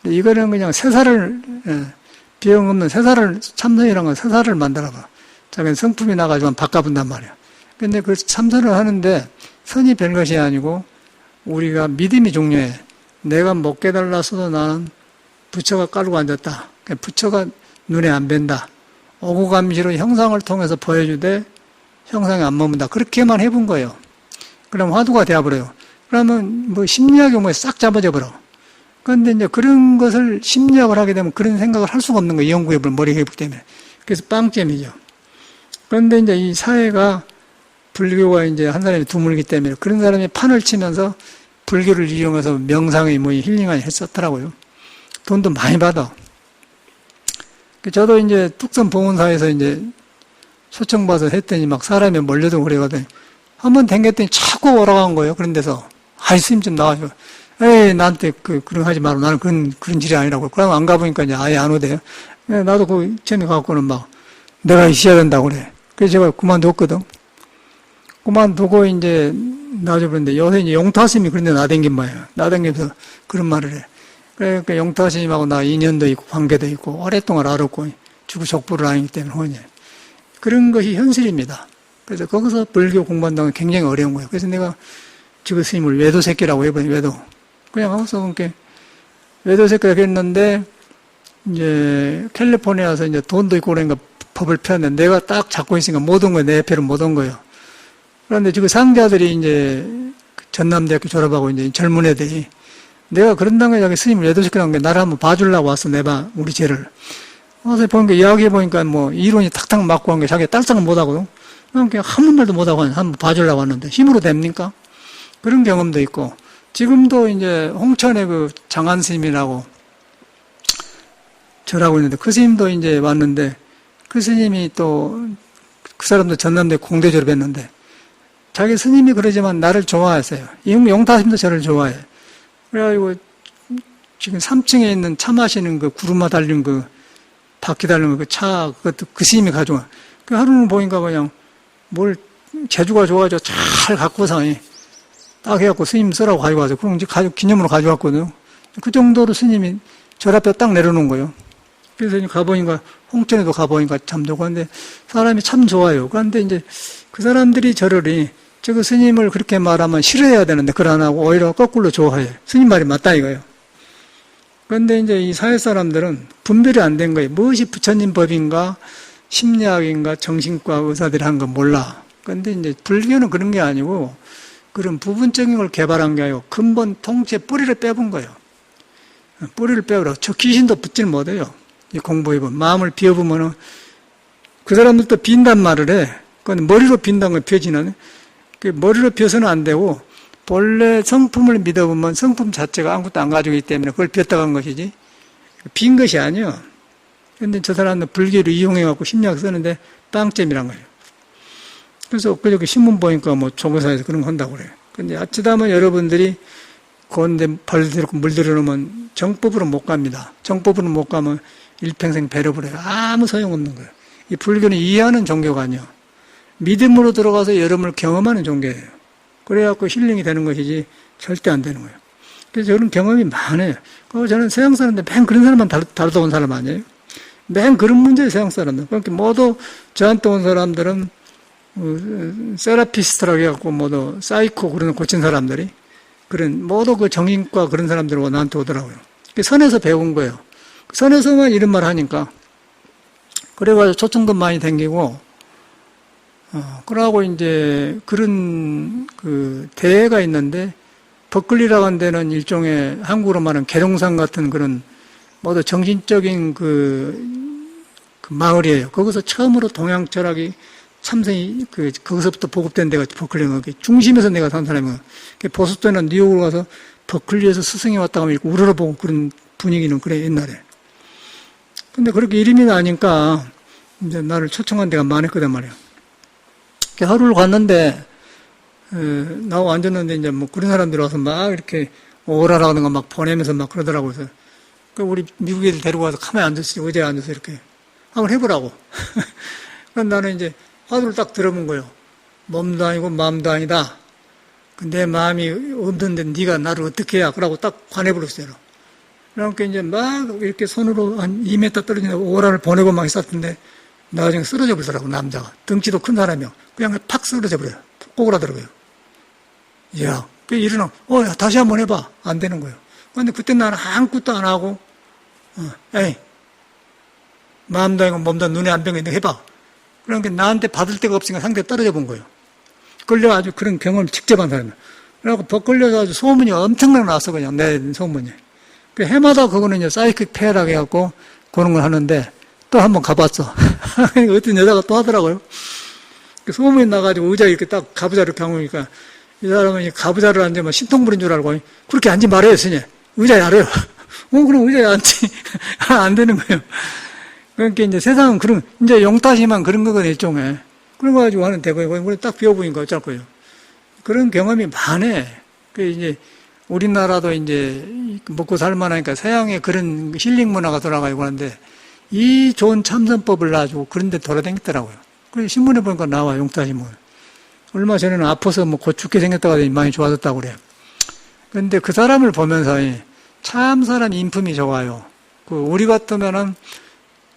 이거는 그냥 새살을 비용 없는 새살을 참선이라는 건 새살을 만들어봐. 자기는 성품이 나가지고 바꿔본단 말이야. 근데 그 참선을 하는데 선이 별것이 아니고 우리가 믿음이 중요해. 내가 못 깨달았어도 나는 부처가 깔고 앉았다. 부처가 눈에 안 뵌다. 오고감시로 형상을 통해서 보여주되 형상이 안 머문다. 그렇게만 해본 거예요. 그럼 화두가 되어버려요. 그러면 뭐 심리학이 뭐 싹 잡아져 버려. 그런데 이제 그런 것을 심리학을 하게 되면 그런 생각을 할 수가 없는 거예요. 연구해볼 머리 해보기 때문에. 그래서 빵점이죠. 그런데 이제 이 사회가 불교가 이제 한 사람이 드물기 때문에 그런 사람이 판을 치면서 불교를 이용해서 명상의 뭐 힐링을 했었더라고요. 돈도 많이 받아. 저도 이제 뚝섬 봉원사에서 이제 초청받아서 했더니 막 사람이 몰려도 그래가더니 한번 댕겼더니 자꾸 오라간 거예요. 그런 데서. 아이, 스님 좀 나와줘. 에이, 나한테 그런 거 하지 마라. 나는 그런 질이 아니라고. 그럼 안 가보니까 이제 아예 안 오대요. 나도 그 처음에 가갖고는 막 내가 있어야 된다고 그래. 그래서 제가 그만뒀거든. 그만두고 이제 놔줘버렸는데 요새 이제 용타스님이 그런데 나댕긴 거예요. 나댕기면서 그런 말을 해. 그러니까 용타스님하고 나 인연도 있고 관계도 있고 오랫동안 알았고 주구 족보를 아니기 때문에 혼이. 그런 것이 현실입니다. 그래서 거기서 불교 공부한다는 건 굉장히 어려운 거예요. 그래서 내가 지금 스님을 외도새끼라고 해버린 외도. 그냥 하고서 그렇게 외도새끼라고 했는데 이제 캘리포니아에서 이제 돈도 있고 그러니까 법을 펴는데 내가 딱 잡고 있으니까 못 온 거예요. 내 옆에는 못 온 거예요. 그런데 지금 상자들이 이제 전남대학교 졸업하고 이제 젊은 애들이 내가 그런다는 거야. 스님을 외도새끼라는 게 나를 한번 봐주려고 왔어. 우리 죄를. 와서 보니까 이야기해보니까 뭐 이론이 탁탁 맞고 한 게 자기가 딸싹은 못하거든. 그냥 한 말도 못하고 한번 봐주려고 왔는데 힘으로 됩니까? 그런 경험도 있고 지금도 이제 홍천에 그 장한 스님이라고 절하고 있는데 그 스님도 이제 왔는데 그 스님이 또 그 사람도 전남대 공대 졸업했는데 자기 스님이 그러지만 나를 좋아했어요. 용타스님도 저를 좋아해. 그래가지고 지금 3층에 있는 차 마시는 그 구루마 달린 그 바퀴 달린 그 차 그것도 그 스님이 가져와. 그 하루는 보니까 그냥 뭘 재주가 좋아가지고 잘 갖고서 딱 해갖고 스님 쓰라고 가지고 와서 그럼 이제 기념으로 가져왔거든요. 그 정도로 스님이 절 앞에 딱 내려놓은 거예요. 그래서 이제 가보니까 홍천에도 가보니까 참 좋고 근데 사람이 참 좋아요. 그런데 이제 그 사람들이 저를 저 스님을 그렇게 말하면 싫어해야 되는데 그걸 안 하고 오히려 거꾸로 좋아해. 스님 말이 맞다 이거예요. 그런데 이제 이 사회 사람들은 분별이 안 된 거예요. 무엇이 부처님 법인가 심리학인가 정신과 의사들이 한 건 몰라. 그런데 이제 불교는 그런 게 아니고 그런 부분적인 걸 개발한 게 아니고 근본 통째 뿌리를 빼본 거예요. 뿌리를 빼버려. 저 귀신도 붙질 못해요. 이 공부해보면. 마음을 비워보면은 그 사람들도 빈단 말을 해. 그건 머리로 빈다는 걸 펴지는. 머리로 펴서는 안 되고 본래 성품을 믿어보면 성품 자체가 아무것도 안 가지고 있기 때문에 그걸 폈다고 한 것이지 빈 것이 아니에요. 그런데 저 사람은 불교를 이용해갖고 심리학 쓰는데 빵점이란 거예요. 그래서 그저께 신문 보니까 뭐 조교사에서 그런 거 한다고 그래요. 근데 어쩌다면 여러분들이 그런데 벌 들고 물 들여놓으면 정법으로 못 갑니다. 정법으로 못 가면 일평생 배려를 해요. 아무 소용없는 거예요. 이 불교는 이해하는 종교가 아니에요. 믿음으로 들어가서 여러분을 경험하는 종교예요. 그래갖고 힐링이 되는 것이지 절대 안 되는 거예요. 그래서 저는 경험이 많아요. 저는 서양 사람인데 맨 그런 사람만 다루다 온 사람 아니에요. 맨 그런 문제예요, 서양 사람들. 그러니까 모두 저한테 온 사람들은 세라피스트라고 해갖고 모두 사이코 그런 고친 사람들이 그런 모두 그 정신과 그런 사람들이 나한테 오더라고요. 선에서 배운 거예요. 선에서만 이런 말 하니까 그래가지고 초청도 많이 댕기고 그러고 이제 그런 그 대회가 있는데 버클리라고 하는 데는 일종의 한국으로 말하는 계룡산 같은 그런 모두 정신적인 그 마을이에요. 거기서 처음으로 동양 철학이 참선이 거기서부터 보급된 데가 버클리가 중심에서 내가 산 사람이에요. 보수 때는 뉴욕으로 가서 버클리에서 스승이 왔다고 하면 우러러보고 그런 분위기는 그래 옛날에. 근데 그렇게 이름이 나니까 이제 나를 초청한 데가 많았거든 말이야. 하루를 갔는데 나와 앉았는데 이제 뭐 그런 사람들이 와서 막 이렇게 오라라는 거 막 보내면서 막 그러더라고요. 그래서 우리 미국 애들 데리고 와서 가만히 앉았어요. 의자에 앉아서 이렇게 한번 해보라고. 그럼 나는 이제 화두를 딱 들어본 거예요. 몸도 아니고 마음도 아니다. 내 마음이 없는데 네가 나를 어떻게 해야? 그러고 딱 관해버렸어요. 그러니까 이제 막 이렇게 손으로 한 2m 떨어진 오라를 보내고 막 있었던데 나중에 쓰러져 버리더라고, 남자가. 덩치도 큰 사람이요. 그냥 팍 쓰러져 버려요. 꼬그라들어요. 이야, 그 일어나, 다시 한번 해봐. 안 되는 거예요. 근데 그때 나는 아무것도 안 하고, 에이, 마음도 아니고 몸도 눈에 안 뵈고 해봐. 그러니까 나한테 받을 데가 없으니까 상대에 떨어져 본 거예요. 끌려가지고 그런 경험을 직접 한 사람이에요. 그래갖고 버 끌려가지고 소문이 엄청나게 나왔어, 그냥, 내 소문이. 그 해마다 그거는 이제 사이킥 페어라고 해갖고 그런 걸 하는데 또 한번 가봤어. 어떤 여자가 또 하더라고요. 그 소문이 나가지고 의자에 이렇게 딱 가부좌 이렇게 앉으니까 이 사람은 가부좌를 앉으면 신통 부린 줄 알고 그렇게 앉지 말아요, 스님. 의자에 앉아요. 그럼 의자에 앉지. 안 되는 거예요. 그러니까 이제 세상은 그런, 이제 용따시만 그런 거거든요, 일종의. 그래가지고 하는데, 우리 딱 비워보니까 어쩔 거예요. 그런 경험이 많아. 그 이제, 우리나라도 이제 먹고 살만하니까 서양의 그런 힐링 문화가 돌아가고 하는데, 이 좋은 참선법을 놔주고 그런 데 돌아다녔더라고요. 그래서 신문에 보니까 나와, 용따시문. 얼마 전에는 아파서 뭐 곧 죽게 생겼다가 많이 좋아졌다고 그래요. 그런데 그 사람을 보면서 참 사람 인품이 좋아요. 그 우리 같으면은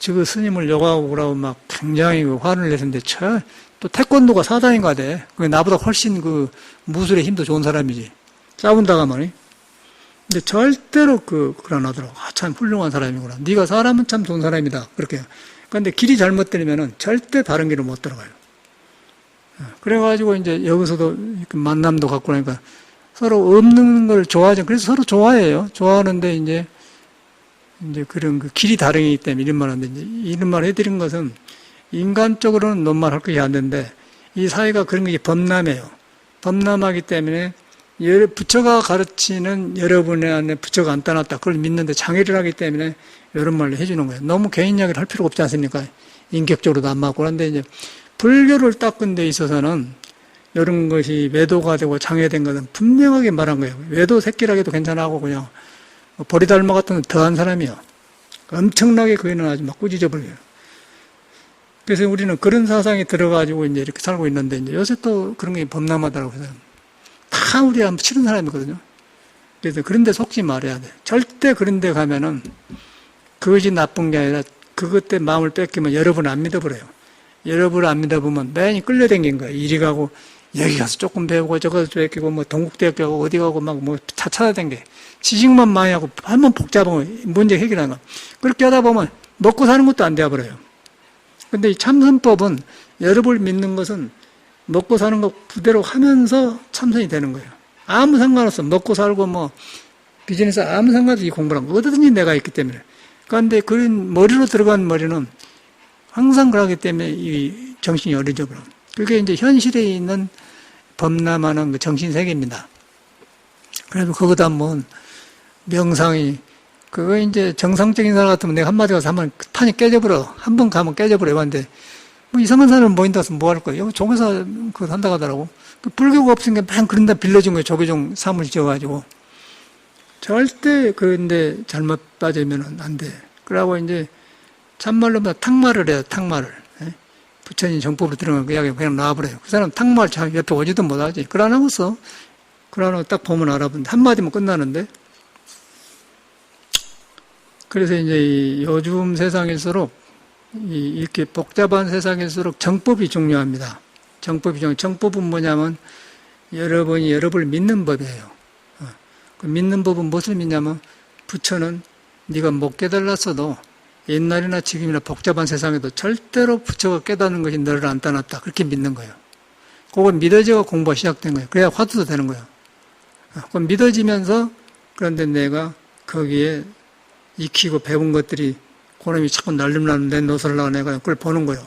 저 스님을 욕하고 그러고 막 굉장히 화를 내는데 또 태권도가 사단인가 돼. 나보다 훨씬 그 무술의 힘도 좋은 사람이지. 싸운다가 말이. 근데 절대로 그런 하더라고. 참 훌륭한 사람이구나. 네가 사람은 참 좋은 사람이다. 그렇게. 그런데 길이 잘못 들리면은 절대 다른 길을 못 들어가요. 그래가지고 이제 여기서도 만남도 갖고 나니까 서로 없는 걸 좋아하죠. 그래서 서로 좋아해요. 좋아하는데 이제 그런 길이 다르기 때문에 이런 말 하는데, 이런 말 해드린 것은 인간적으로는 논말할 것이 안 되는데, 이 사회가 그런 게 범람해요. 범람하기 때문에 부처가 가르치는 여러분의 안에 부처가 안 떠났다. 그걸 믿는데 장애를 하기 때문에 이런 말을 해주는 거예요. 너무 개인 이야기를 할 필요가 없지 않습니까? 인격적으로도 안 맞고. 그런데 이제 불교를 닦은 데 있어서는 이런 것이 외도가 되고 장애된 것은 분명하게 말한 거예요. 외도 새끼라 해도 괜찮아하고 그냥 보리달마 같은 더한 사람이요. 엄청나게 그에는 아주 막 꾸짖어버려요. 그래서 우리는 그런 사상이 들어가지고 이제 이렇게 살고 있는데, 이제 요새 또 그런 게 범람하다고 해서 다 우리가 싫은 사람이거든요. 그래서 그런 데 속지 말아야 돼. 절대 그런 데 가면은 그것이 나쁜 게 아니라 그것 때 마음을 뺏기면 여러분 안 믿어버려요. 여러분을 안 믿어보면 매일 끌려다닌 거예요. 이리 가고 여기 가서 조금 배우고 저거 가서 배우고 뭐 동국대학 가고 어디 가고 막 뭐 차 찾아다닌 지식만 많이 하고 한번 복잡하면 문제 해결하는 거. 그렇게 하다 보면 먹고 사는 것도 안 되어버려요. 근데 이 참선법은 여러분을 믿는 것은 먹고 사는 거 그대로 하면서 참선이 되는 거예요. 아무 상관없어. 먹고 살고 뭐 비즈니스 아무 상관없이 공부를 하고 어디든지 내가 있기 때문에. 그런데 그런 머리로 들어간 머리는 항상 그러기 때문에 이 정신이 어려져 버려. 그게 이제 현실에 있는 범람하는 그 정신세계입니다. 그래도 거기다 뭐 명상이 그거 이제 정상적인 사람 같으면 내가 한마디 가서 한번 판이 깨져버려. 한 번 가면 깨져버려. 근데 뭐 이상한 사람을 모인다 해서 뭐 할 거예요? 종교사 그거 한다고 하더라고. 그 불교가 없으니까 맨 그런 데 빌려준 거예요. 조계종 사무실 지어가지고. 절대 그런데 잘못 빠지면 안 돼. 그러고 이제 참말로 탁말을 해요. 탁말을. 부처님 정법으로 들어간 그 이야기 그냥 놔버려요. 그 사람 탁말 참 옆에 오지도 못하지. 그걸 안 하고 있어. 그걸 안 하고 딱 보면 알아보는데 한마디면 끝나는데. 그래서 이제 요즘 세상일수록 이렇게 복잡한 세상일수록 정법이 중요합니다. 정법은 뭐냐면 여러분이 여러분을 믿는 법이에요. 그 믿는 법은 무엇을 믿냐면 부처는 네가 못 깨달았어도 옛날이나 지금이나 복잡한 세상에도 절대로 부처가 깨닫는 것이 너를 안 떠났다. 그렇게 믿는 거예요. 그걸 믿어져야 공부가 시작된 거예요. 그래야 화두도 되는 거예요. 그걸 믿어지면서 그런데 내가 거기에 익히고 배운 것들이 그놈이 자꾸 날름날름 내 노선을 나가 내가 그걸 보는 거예요.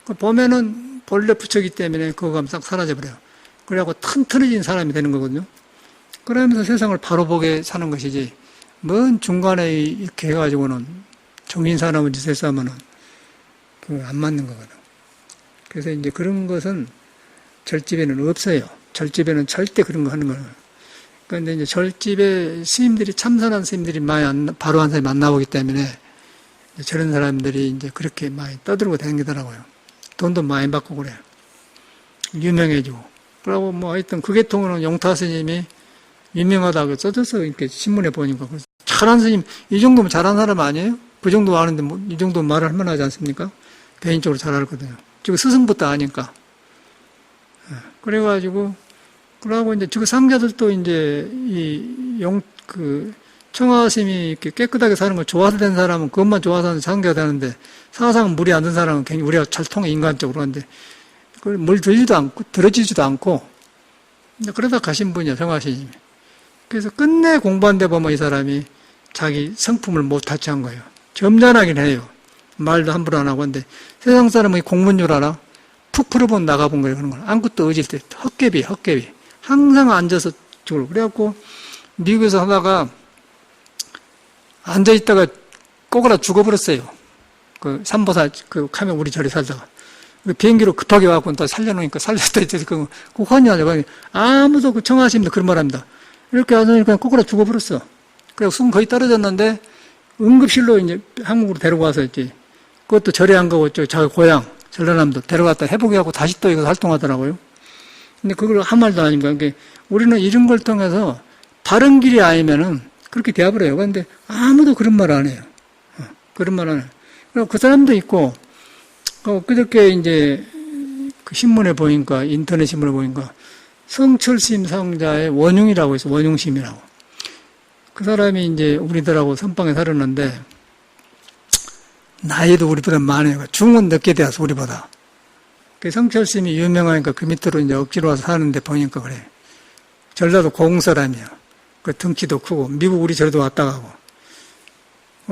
그걸 보면은 본래 부처기 때문에 그거가 싹 사라져버려요. 그래갖고 튼튼해진 사람이 되는 거거든요. 그러면서 세상을 바로 보게 사는 것이지, 뭔 중간에 이렇게 해가지고는 정신사나운 짓 해서 하면은 그거 안 맞는 거거든. 그래서 이제 그런 것은 절집에는 없어요. 절집에는 절대 그런 거 하는 거예요. 그런데 이제 절집에 스님들이 참선한 스님들이 많이 바로 한 사람이 안 나오기 때문에 저런 사람들이 이제 그렇게 많이 떠들고 다니더라고요. 돈도 많이 받고 그래요. 유명해지고. 그러고 뭐 하여튼 그 계통으로는 용타 스님이 유명하다고 써져서 이렇게 신문에 보니까. 잘한 스님, 이 정도면 잘한 사람 아니에요? 그 정도 아는데 뭐 이 정도 말을 할 만하지 않습니까? 개인적으로 잘 알거든요. 지금 스승부터 아니까. 그래가지고, 그러고 이제 그 상자들도 이제 청하 스님이 이렇게 깨끗하게 사는 걸 좋아서 된 사람은 그것만 좋아서 하는 상자가 되는데 사상 물이 안 든 사람은 굉장히 우리가 잘 통해 인간적으로 하는데 그걸 물 들지도 않고, 들어지지도 않고, 그러다 가신 분이야, 청하 스님이. 그래서 끝내 공부한데 보면 이 사람이 자기 성품을 못 타치한 거예요. 점잖하긴 해요. 말도 함부로 안 하고. 근데 세상 사람은 공부인 줄 알아? 푹 풀어본 나가본 거예요. 그런 걸. 아무것도 의질 때 헛개비. 항상 앉아서 죽을. 그래갖고 미국에서 하다가 앉아있다가 꼬그라 죽어버렸어요. 그 삼보사 그 카면 우리 절에 살다가. 비행기로 급하게 와갖고 또 살려놓으니까 살렸다 했더니 그 환희하냐고. 아무도 그 청하심도 그런 말 합니다. 이렇게 하니까 꼬그라 죽어버렸어. 그래서 숨 거의 떨어졌는데 응급실로 이제 한국으로 데리고 와서 있지. 그것도 절에 안 가고 자기 고향 전라남도 데려갔다 회복하고 다시 또 이거 활동하더라고요. 근데 그걸 한 말도 아닙니다. 그러니까 우리는 이런 걸 통해서 바른 길이 아니면은 그렇게 되어버려요. 그런데 아무도 그런 말 안 해요. 그런 말 안 해요. 그리고 그 사람도 있고, 그저께 이제 그 신문에 보니까, 인터넷 신문에 보니까 성철심 상자의 원흉이라고 해서 원흉심이라고. 그 사람이 이제 우리들하고 선방에 살았는데, 나이도 우리보다 많아요. 중은 늦게 되어서 우리보다. 그 성철심이 유명하니까 그 밑으로 이제 억지로 와서 사는데 보니까 그래. 전라도 고흥 사람이야. 그 등치도 크고, 미국 우리 절도 왔다 가고.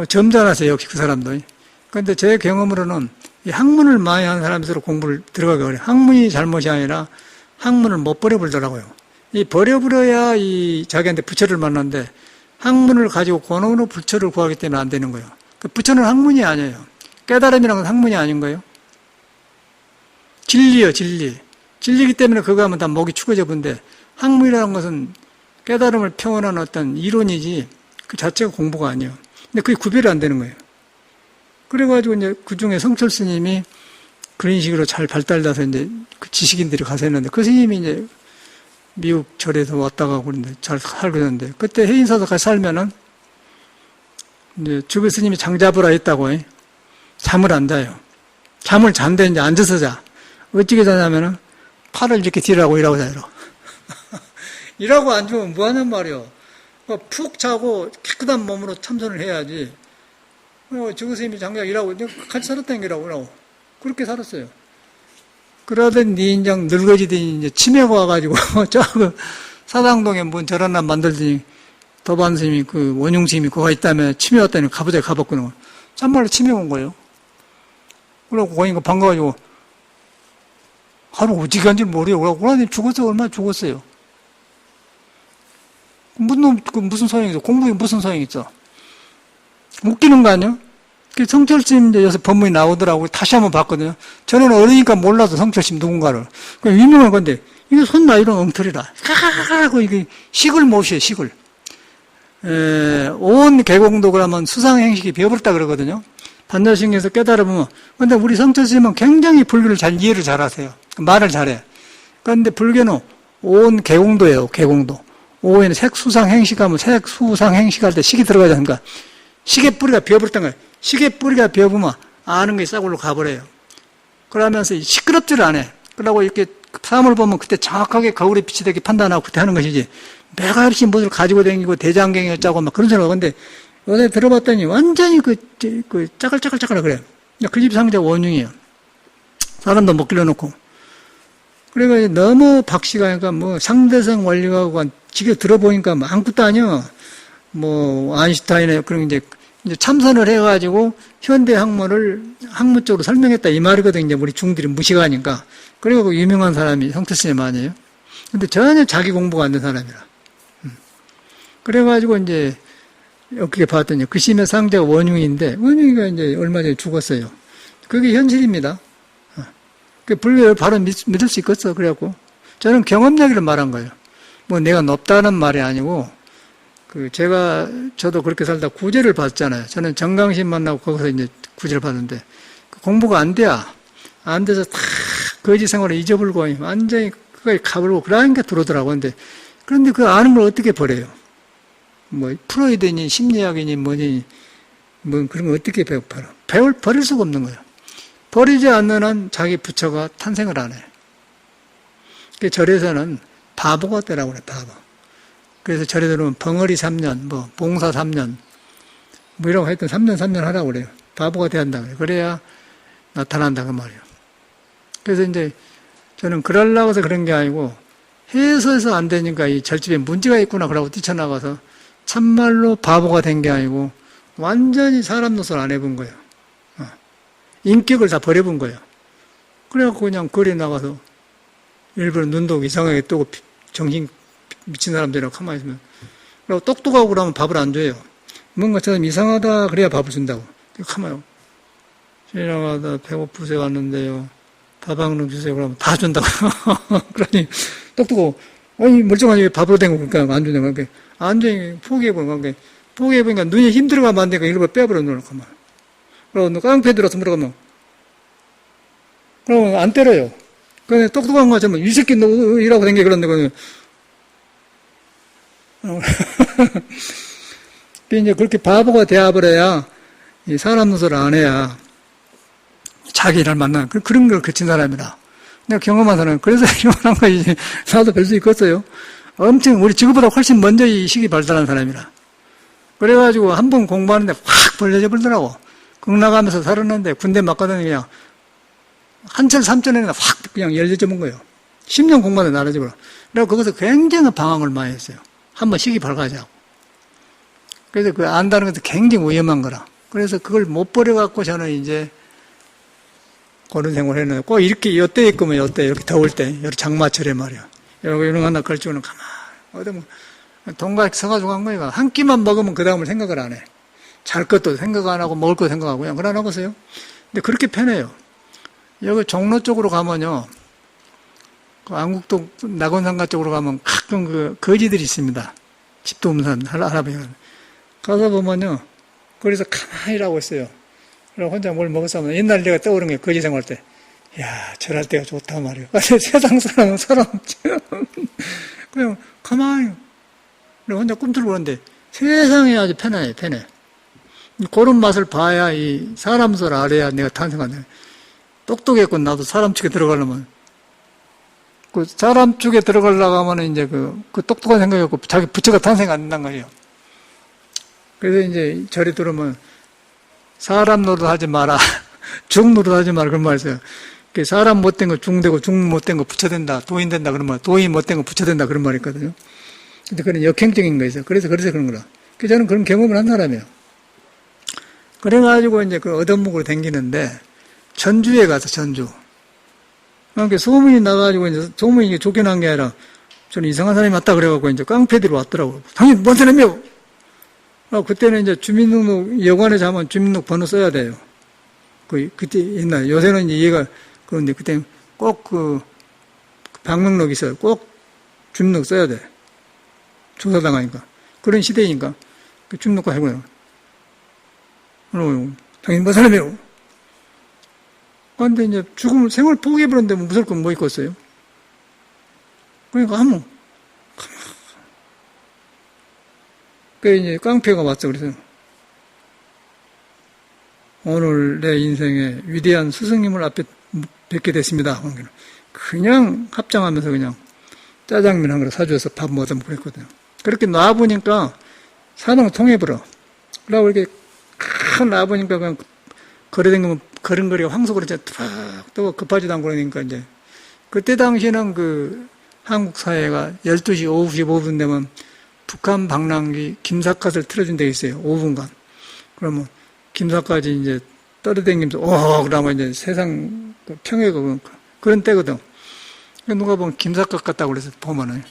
점잖았어요, 역시 그 사람도. 그런데 제 경험으로는 이 학문을 많이 하는 사람들로 공부를 들어가기 어려워요. 학문이 잘못이 아니라 학문을 못 버려버리더라고요. 이 버려버려야 이 자기한테 부처를 만나는데 학문을 가지고 권한으로 부처를 구하기 때문에 안 되는 거예요. 그 부처는 학문이 아니에요. 깨달음이라는 건 학문이 아닌 거예요. 진리요, 진리. 진리이기 때문에 그거 하면 다 목이 축어져 본데 학문이라는 것은 깨달음을 표현한 어떤 이론이지 그 자체가 공부가 아니에요. 근데 그게 구별이 안 되는 거예요. 그래가지고 이제 그 중에 성철 스님이 그런 식으로 잘 발달돼서 이제 그 지식인들이 가서 했는데 그 스님이 이제 미국 절에서 왔다가 그런데 잘 살고 있는데 그때 해인사도 같이 살면은 이제 주부 스님이 장 잡으라 했다고 잠을 안 자요. 잠을 잔데 이제 앉아서 자. 어찌게 자냐면은 팔을 이렇게 뒤라고 이라고 자요. 이라고 앉으면 뭐 하냔 말이요. 푹 자고 깨끗한 몸으로 참선을 해야지. 주부 스님이 장작 일하고 같이 살았다는 게라고 그렇게 살았어요. 그러던 니인장 늙어지더니 이제 치매가 와가지고 저 사당동에 뭔 절 하나 만들더니 도반 스님이 그 원흉 스님이 그거 있다며 치매 왔다니 가보자 가봤구나. 참말로 치매 온 거예요. 그러고 거기가 반가워가지고 하루 어찌 간지 모르요. 그러고 죽었어요. 얼마나 죽었어요. 무슨 소용이 있어? 공부에 무슨 소용이 있어? 웃기는 거 아니야? 성철심 이제 요새 법문이 나오더라고. 다시 한번 봤거든요. 저는 어리니까 몰라도 성철심 누군가를. 그냥 유명한 건데, 이거 손나 이런 엉터리라. 하하하고 이게 식을 못이에요, 식을. 온 개공도 그러면 수상행식이 배워버렸다 그러거든요. 반야신경에서 깨달으면. 근데 우리 성철심은 굉장히 불교를 이해를 잘 하세요. 말을 잘해. 그런데 불교는 온 개공도예요, 개공도. 오에는 색수상행식하면 색수상행식할 때 식이 들어가지 않습니까? 식의 뿌리가 비어버렸던 거예요. 식의 뿌리가 비어보면 아는 게 싸굴로 가버려요. 그러면서 시끄럽지를 않아요. 그러고 이렇게 사람을 보면 그때 정확하게 거울에 빛이 되게 판단하고 그때 하는 것이지. 매가 없이 무엇을 가지고 다니고 대장경이 어쩌고 막 그런 소리가 근데 요새 들어봤더니 완전히 짜글짜글짜글 그래요. 그 집 상자 원흉이에요. 사람도 못 길러놓고. 그래가지고 너무 박씨가 뭐 상대성 원리가 지금 들어보니까 뭐 아무것도 아니야. 뭐 아인슈타인의 그런 이제 참선을 해가지고 현대 학문을 학문 쪽으로 설명했다 이 말이거든요. 이제 우리 중들이 무식하니까. 그리고 유명한 사람이 성철스님 아니에요. 근데 전혀 자기 공부가 안 된 사람이라. 그래가지고 이제 어떻게 봤더니 그 심의 상자가 원흉인데 원흉이가 이제 얼마 전에 죽었어요. 그게 현실입니다. 그 불교를 바로 믿을 수 있겠어. 그래갖고 저는 경험 얘기를 말한 거예요. 뭐 내가 높다는 말이 아니고 저도 그렇게 살다 구제를 받잖아요. 저는 정강신 만나고 거기서 이제 구제를 받는데 공부가 안 돼야 안 돼서 다 거지 생활을 잊어버리고 완전히 끝까지 가버리고 그러니까 들어오더라고. 그런데 그 아는 걸 어떻게 버려요? 뭐, 프로이드니 심리학이니 뭐니, 뭐 그런 거 어떻게 배워봐라. 버릴 수가 없는 거예요. 버리지 않는 한 자기 부처가 탄생을 안 해요. 그 절에서는 바보가 되라고 그래, 바보. 그래서 절에 들어오면 벙어리 3년, 뭐, 봉사 3년, 뭐 이런 거 하여튼 3년 하라고 그래요. 바보가 돼야 한다 그래요. 그래야 나타난다, 그 말이에요. 그래서 이제 저는 그러려고 해서 그런 게 아니고, 해서해서 안 되니까 이 절집에 문제가 있구나, 그러고 뛰쳐나가서 참말로 바보가 된 게 아니고, 완전히 사람 노릇을 안 해본 거예요. 인격을 다 버려본 거예요. 그래갖고 그냥 거리에 나가서 일부러 눈도 이상하게 뜨고 정신 미친 사람들이랑 가만히 있으면, 그리고 똑똑하고 그러면 밥을 안 줘요. 뭔가 좀 이상하다 그래야 밥을 준다고. 가만히 지나가다 배고프세요 왔는데요. 밥 한 그릇 주세요. 그러면 다 준다고. 그러니 똑똑하고 아니 멀쩡하게 왜 밥으로 된 거 그러니까 안 주냐고. 그러니까 안 주니 포기해보는 거야. 포기해보니까 눈이 힘들어가면 안 되니까 일부러 빼버려 눈을 가만. 그러고 깡패 들어서 물어가면 그러면 안 때려요. 그런데 똑똑한 거 같으면 이 새끼 너 이라고 된 게 그런데 이제 그렇게 바보가 되어버려야 사람 노릇을 안 해야 자기 일을 만나는 그런 걸 거친 사람이라. 내가 경험한 사람은 그래서 경험한 거 이제 나도 별 수 있겠어요. 엄청 우리 지구보다 훨씬 먼저 이 시기 발달한 사람이라. 그래가지고 한 번 공부하는데 확 벌려져 버리더라고. 극 나가면서 살았는데 군대 맞거든 그냥 한철 삼전에 확 그냥 열려져 본 거예요. 10년 공부하는데 나라져 버려. 그래서 거기서 굉장히 방황을 많이 했어요. 한번 시기 밝아자고. 그래서 그 안다는 것도 굉장히 위험한 거라. 그래서 그걸 못 버려갖고 저는 이제 그런 생활을 했는데 꼭 이렇게 요때 입으면 요때 이렇게 더울 때 이렇게 장마철에 말이야. 이런 거 하나 걸치고는 가만 어디 뭐 동각 서가지고 한 거니까 한 끼만 먹으면 그 다음을 생각을 안 해. 잘 것도 생각 안 하고 먹을 거 생각하고 그냥 그러나 보세요. 근데 그렇게 편해요. 여기 종로 쪽으로 가면요. 그 안국동 낙원상가 쪽으로 가면 가끔 그 거지들이 있습니다. 집도 없는 사람, 할아버지가. 가서 보면요. 거기서 가만히 일하고 있어요. 그리고 혼자 뭘 먹었으면 옛날 내가 떠오르는 게 거지 생활 때. 야, 절할 때가 좋다 말이에요. 세상 사람 그냥 가만히. 그리고 혼자 꿈틀고 그러는데 세상이 아주 편해. 그런 맛을 봐야 이 사람 소리 알아야 내가 탄생한다. 똑똑했고 나도 사람 쪽에 들어가려면 그 사람 쪽에 들어가려고 하면 이제 그 똑똑한 생각이 없고 자기 부처가 탄생 안 된단 말이에요. 그래서 이제 절에 들어오면 사람 노릇 하지 마라. 중 노릇 하지 마라. 그런 말 있어요. 사람 못된 거 중되고 중 못된 거 부처된다. 도인 된다. 그런 말. 도인 못된 거 부처된다. 그런 말이 있거든요. 근데 그건 역행적인 거 있어요. 그래서 그런 거라. 그래서 저는 그런 경험을 한 사람이에요. 그래가지고 이제 그 얻어먹으로 댕기는데 전주에 가서 전주. 그러니까 소문이 나가지고 이제 소문이 좋게 난 게 아니라 저는 이상한 사람이 왔다 그래갖고 이제 깡패들이 왔더라고요. 당연히 뭔 사람이요? 그때는 이제 주민등록 여관에 자면 주민등록 번호 써야 돼요. 그때 옛날 요새는 이제 얘가 그런데 그때 꼭 그 방명록 있어요. 꼭 주민등록 써야 돼. 조사당하니까 그런 시대니까 그 주민등록 해고요. 당연히 뭔 사람이요? 그런데 이제 죽음을 생을 포기해버렸는데 무서울 건 뭐 있겠어요? 그러니까 한번 그 이제 깡패가 왔어. 그래서 오늘 내 인생에 위대한 스승님을 앞에 뵙게 됐습니다. 그냥 합장하면서 그냥 짜장면 한 그릇 사줘서 밥 먹으면 그랬거든요. 그렇게 놔보니까 사방을 통해버려. 그러고 이렇게 큰 놔보니까 그냥 걸어다니면 걸음걸이가 황소그릇에 툭 뜨고 급하지도 않고 그러니까 이제 그때 당시에는 그 한국 사회가 12시 오후 15분 되면 북한 방랑기 김삿갓을 틀어준 데 있어요. 5분간. 그러면 김삿갓이 이제 떨어다니면서 그러면 이제 세상 평해가 그런 때거든. 누가 보면 김삿갓 같다고 그래서 보면은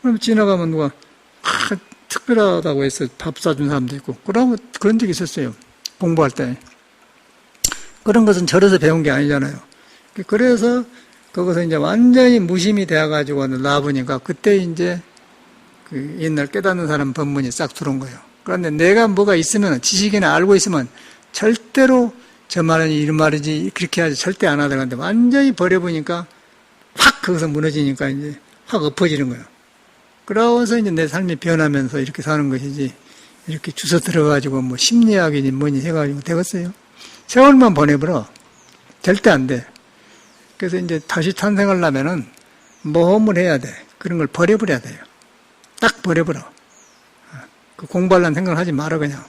그럼 지나가면 누가 특별하다고 해서 밥 사준 사람도 있고 그런 적이 있었어요. 공부할 때. 그런 것은 절에서 배운 게 아니잖아요. 그래서 거기서 이제 완전히 무심이 되어가지고 나와보니까 그때 이제 그 옛날 깨닫는 사람 법문이 싹 들어온 거예요. 그런데 내가 뭐가 있으면 지식이나 알고 있으면 절대로 저 말은 이런 말이지 그렇게 하지 절대 안 하더라는데 완전히 버려보니까 확 거기서 무너지니까 이제 확 엎어지는 거예요. 그러고서 이제 내 삶이 변하면서 이렇게 사는 것이지, 이렇게 주워 들어가지고 뭐 심리학이니 뭐니 해가지고 되겠어요? 세월만 보내버려. 절대 안 돼. 그래서 이제 다시 탄생하려면은 모험을 해야 돼. 그런 걸 버려버려야 돼요. 딱 버려버려. 그 공부하려는 생각을 하지 마라, 그냥.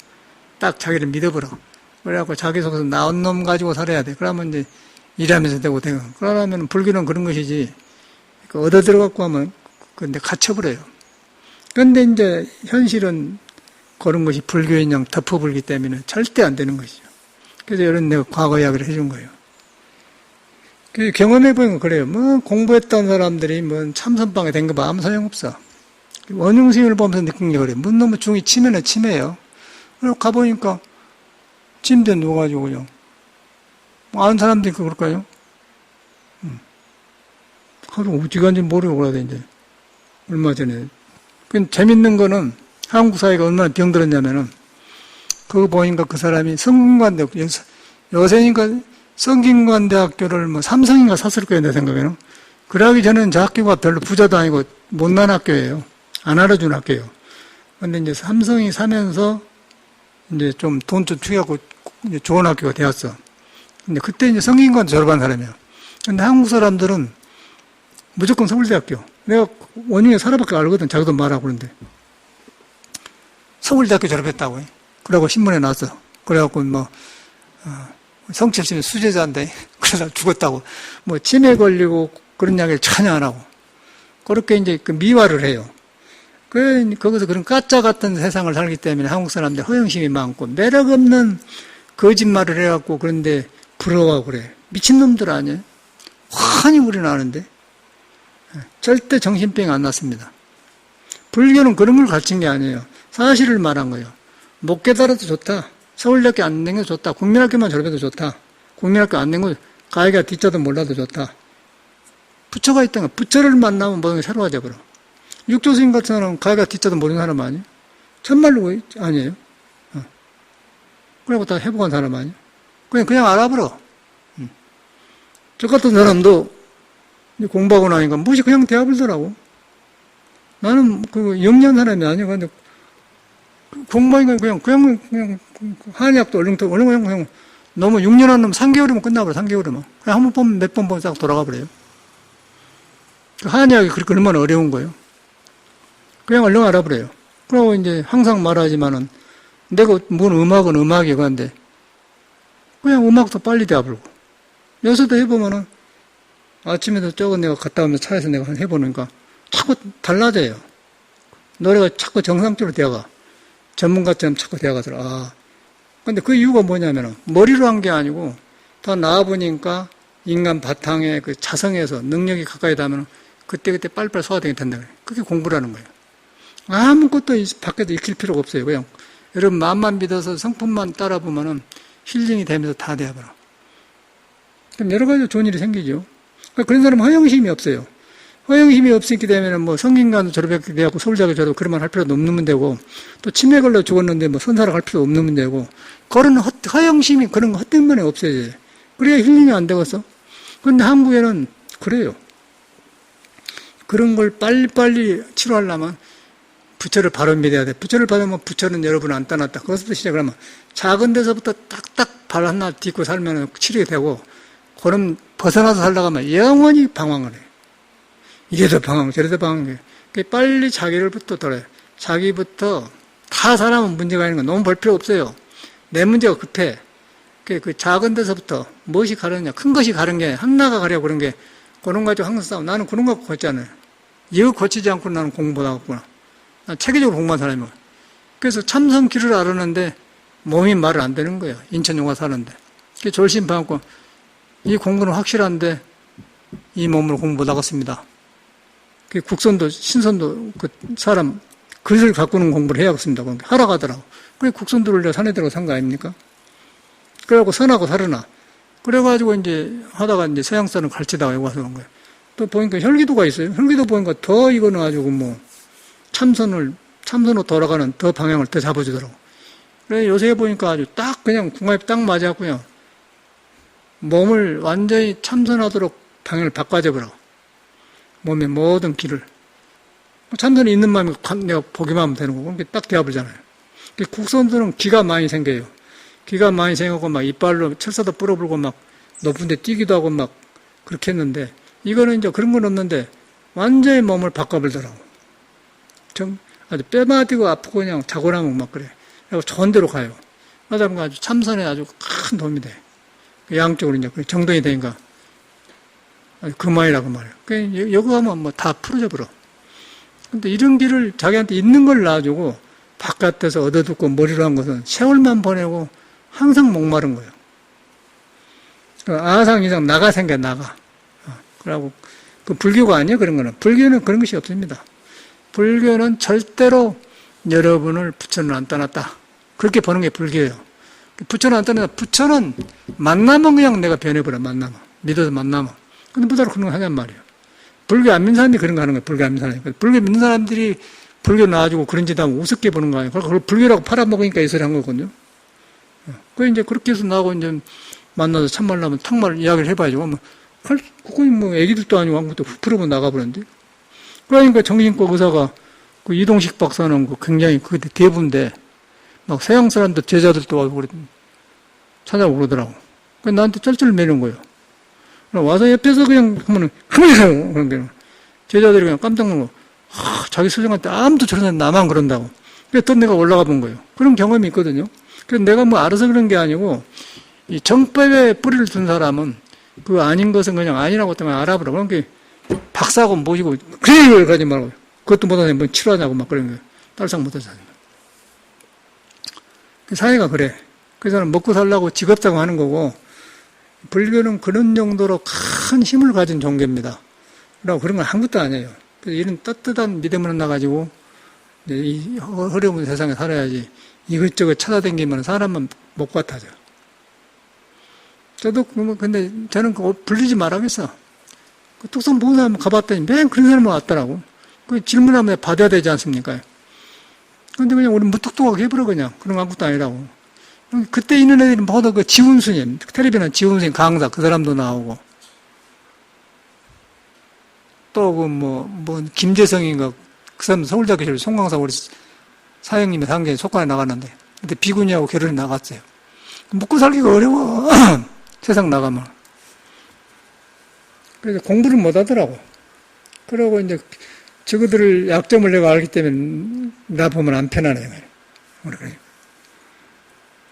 딱 자기를 믿어버려. 그래갖고 자기 속에서 나온 놈 가지고 살아야 돼. 그러면 이제 일하면서 되고. 그러면 불교는 그런 것이지. 얻어 들어갖고 하면 근데 갇혀버려요. 그런데 이제 현실은 그런 것이 불교인 양 덮어불기 때문에 절대 안 되는 것이죠. 그래서 이런 내가 과거 이야기를 해준 거예요. 경험해보면 그래요. 뭐 공부했던 사람들이 뭐 참선방에 된 거 봐. 아무 소용없어. 원흉스님을 보면서 느낀 게 그래요. 문 너무 중이 치매는 치매예요. 그리고 가보니까 침대에 누워가지고 그냥 뭐 아는 사람도 있고 그럴까요? 하루 어디 간지 모르고 그러다 이제 얼마 전에. 재밌는 거는 한국 사회가 얼마나 병들었냐면은 그거 보니까 그 사람이 성균관대 요새니까 성균관대학교를 뭐 삼성인가 샀을 거예요, 내 생각에는. 그러기 전에는 저 학교가 별로 부자도 아니고 못난 학교예요. 안 알아준 학교예요. 근데 이제 삼성이 사면서 이제 좀 돈 좀 투기하고 이제 좋은 학교가 되었어. 근데 그때 이제 성균관대 졸업한 사람이에요. 근데 한국 사람들은 무조건 서울대학교. 내가 원흉에 살아밖에 알거든. 자기도 말하고 그런데. 서울대학교 졸업했다고 해. 그러고 신문에 나왔어. 그래갖고 성철씨는 수제자인데, 그래서 죽었다고. 뭐, 치매 걸리고 그런 이야기를 전혀 안 하고. 그렇게 이제 그 미화를 해요. 거기서 그런 가짜 같은 세상을 살기 때문에 한국 사람들 허영심이 많고, 매력 없는 거짓말을 해갖고 그런데 부러워하고 그래. 미친놈들 아니에요? 환히 우리 나는데. 절대 정신병이 안 났습니다. 불교는 그런 걸 가르친 게 아니에요. 사실을 말한 거예요. 못 깨달아도 좋다. 서울대학교 안 낸 거 좋다. 국민학교만 졸업해도 좋다. 국민학교 안 낸 거 가해가 뒷자도 몰라도 좋다. 부처가 있던 거. 부처를 만나면 모든 게 새로워져 버려. 육조스님 같은 사람은 가해가 뒷자도 모르는 사람 아니에요? 참말로 아니에요? 그리고 다 회복한 사람 아니에요? 그냥 알아버려. 저 같은 사람도 공부하고 나니까 무시 그냥 대화불더라고. 나는 그 영리한 사람이 아니야. 근데 공부하니까 그냥 한의학도 얼른 그냥 너무 6년 안 넘으면 3개월이면 끝나버려. 3개월이면. 그냥 한 번 보면 몇 번 보면 싹 돌아가 버려요. 한의학이 그렇게 얼마나 어려운 거예요. 그냥 얼른 알아버려요. 그리고 이제 항상 말하지만은 내가 뭔 음악은 음악이야. 그런데 그냥 음악도 빨리 대화불고. 여기서도 해보면은 아침에도 저거 내가 갔다 오면서 차에서 내가 해보니까 자꾸 달라져요. 노래가 자꾸 정상적으로 되어가. 전문가처럼 자꾸 되어가더라. 근데 그 이유가 뭐냐면은 머리로 한 게 아니고 더 나아보니까 인간 바탕에 그 자성에서 능력이 가까이 닿으면 그때그때 빨리빨리 소화되게 된다 그래요. 그게 공부라는 거예요. 아무것도 밖에서 익힐 필요가 없어요. 그냥 여러분 마음만 믿어서 성품만 따라보면은 힐링이 되면서 다 되어버려. 그럼 여러 가지 좋은 일이 생기죠. 그런 사람은 허영심이 없어요. 허영심이 없었기 때문에 뭐 성균관도 졸업했게 되고 서울대학교 졸업 그런 할 필요도 없는 문제고 또 치매 걸려 죽었는데 뭐 선사를 할 필요도 없는 문제고 그런 허영심이 그런 거 헛되면에 없어야지. 그래야 힐링이 안 되겠어. 그런데 한국에는 그래요. 그런 걸 빨리빨리 치료하려면 부처를 바로 믿어야 돼. 부처를 받으면 부처는 여러분 안 떠났다. 그것부터 시작을 하면 작은 데서부터 딱딱 발 하나 딛고 살면 치료가 되고 그럼 벗어나서 살다가 하면 영원히 방황을 해. 이래도 방황, 저래도 방황해. 빨리 자기를부터 돌아요. 자기부터 다 사람은 문제가 있는 거 너무 볼 필요 없어요. 내 문제가 급해. 그 작은 데서부터 무엇이 가르냐. 큰 것이 가른 게 하나가 가려고 그런 게 그런 거 가지고 항상 싸워. 나는 그런 거 고쳤잖아요. 이거 고치지 않고 나는 공부 못하겠구나. 난 체계적으로 공부한 사람이야. 그래서 참선 길을 알았는데 몸이 말을 안 되는 거예요. 인천 용화 사는데. 졸심 받고 이 공부는 확실한데 이 몸으로 공부 못하겠습니다. 국선도 신선도 그 사람 글을 바꾸는 공부를 해야겠습니다. 하라고 하더라고. 그래 국선도를 내가 산에 들어가 산 거 아닙니까? 그래갖고 선하고 살으나. 그래가지고 이제 하다가 이제 서양사는 가르치다가 여기 와서 그런 거예요. 또 보니까 혈기도가 있어요. 혈기도 보니까 더 이거는 가지고 뭐 참선으로 돌아가는 더 방향을 더 잡아주더라고. 그래 요새 보니까 아주 딱 그냥 궁합이 딱 맞았고요. 몸을 완전히 참선하도록 방향을 바꿔줘버려. 몸의 모든 기를. 참선이 있는 마음이 내가 보기만 하면 되는 거고, 딱 되어버리잖아요. 국선들은 기가 많이 생겨요. 기가 많이 생기고 막 이빨로 철사도 불어불고 막 높은 데 뛰기도 하고 막 그렇게 했는데, 이거는 이제 그런 건 없는데 완전히 몸을 바꿔버리더라고. 아주 뼈마디고 아프고 그냥 자고 나면 막 그래. 그리고 좋은 데로 가요. 그러다 보니까 아주 참선에 아주 큰 도움이 돼. 양쪽으로 이제 정돈이 되니까. 그만이라고 말해요. 여기 가면 뭐 다 풀어져 버려. 근데 이런 길을 자기한테 있는 걸 놔주고 바깥에서 얻어듣고 머리로 한 것은 세월만 보내고 항상 목마른 거예요. 아상 이상 나가 생겨, 나가. 그러고, 그 불교가 아니에요, 그런 거는. 불교는 그런 것이 없습니다. 불교는 절대로 여러분을 부처는 안 떠났다. 그렇게 보는 게 불교예요. 부처는 안 떠났다. 부처는 만나면 그냥 내가 변해버려, 만나면. 믿어서 만나면. 근데 부자로 그런 거 하냔 말이에요. 불교 안 믿는 사람들이 그런 거 하는 거예요, 불교 안 믿는 사람들이. 불교 믿는 사람들이 불교 나와주고 그런 짓 하면 우습게 보는 거 아니에요. 그걸 불교라고 팔아먹으니까 이 소리 한 거거든요. 그 이제 그렇게 해서 나하고 이제 만나서 참말라면 탁말 이야기를 해봐야죠. 뭐, 그건 뭐 애기들도 아니고 아무것도 풀어보면 나가버렸는데. 그러니까 정신과 의사가 그 이동식 박사는 그 굉장히 그때 대부인데 막 서양 사람들 제자들도 와서 찾아오고 그러더라고. 그 나한테 쩔쩔 매는 거예요. 와서 옆에서 그냥 하면은 그러니까요. 그런 게 제자들이 그냥 깜짝 놀고 자기 스승한테 아무도 저런 사람 나만 그런다고. 그래서 또 내가 올라가 본 거예요. 그런 경험이 있거든요. 그래서 내가 뭐 알아서 그런 게 아니고 이 정법에 뿌리를 둔 사람은 그 아닌 것은 그냥 아니라고 때문에 알아보라. 그러니까 박사하고 모시고 그래 가지 말고 그것도 못하네 뭐 치료하냐고 막 그런 거예요. 딸상 못하잖아요. 그 사회가 그래. 그 사람 먹고 살려고 직업자고 하는 거고 불교는 그런 정도로 큰 힘을 가진 종교입니다. 그러고 그런 건 아무것도 아니에요. 그래서 이런 떳떳한 믿음을 나가지고 이 어려운 세상에 살아야지 이것저것 찾아다니면 사람은 못 같아져. 저도 근데 저는 그거 불리지 말라겠어. 뚝섬 보는 사람 가봤더니 맨 그런 사람만 왔더라고. 그 질문하면 받아야 되지 않습니까? 근데 그냥 우리 무뚝뚝하게 해버려 그냥. 그런 거 아무것도 아니라고. 그때 있는 애들이 모두 그 지훈스님, 텔레비전 지훈스님 강사 그 사람도 나오고 또 그 김재성인가 그 사람 서울대학교 송광사 우리 사형님이 상계에 속관에 나갔는데 그때 비구니하고 결혼해 나갔어요. 먹고 살기가 어려워. 세상 나가면. 그래서 공부를 못 하더라고. 그러고 이제 저거들을 약점을 내가 알기 때문에 나 보면 안 편하네요.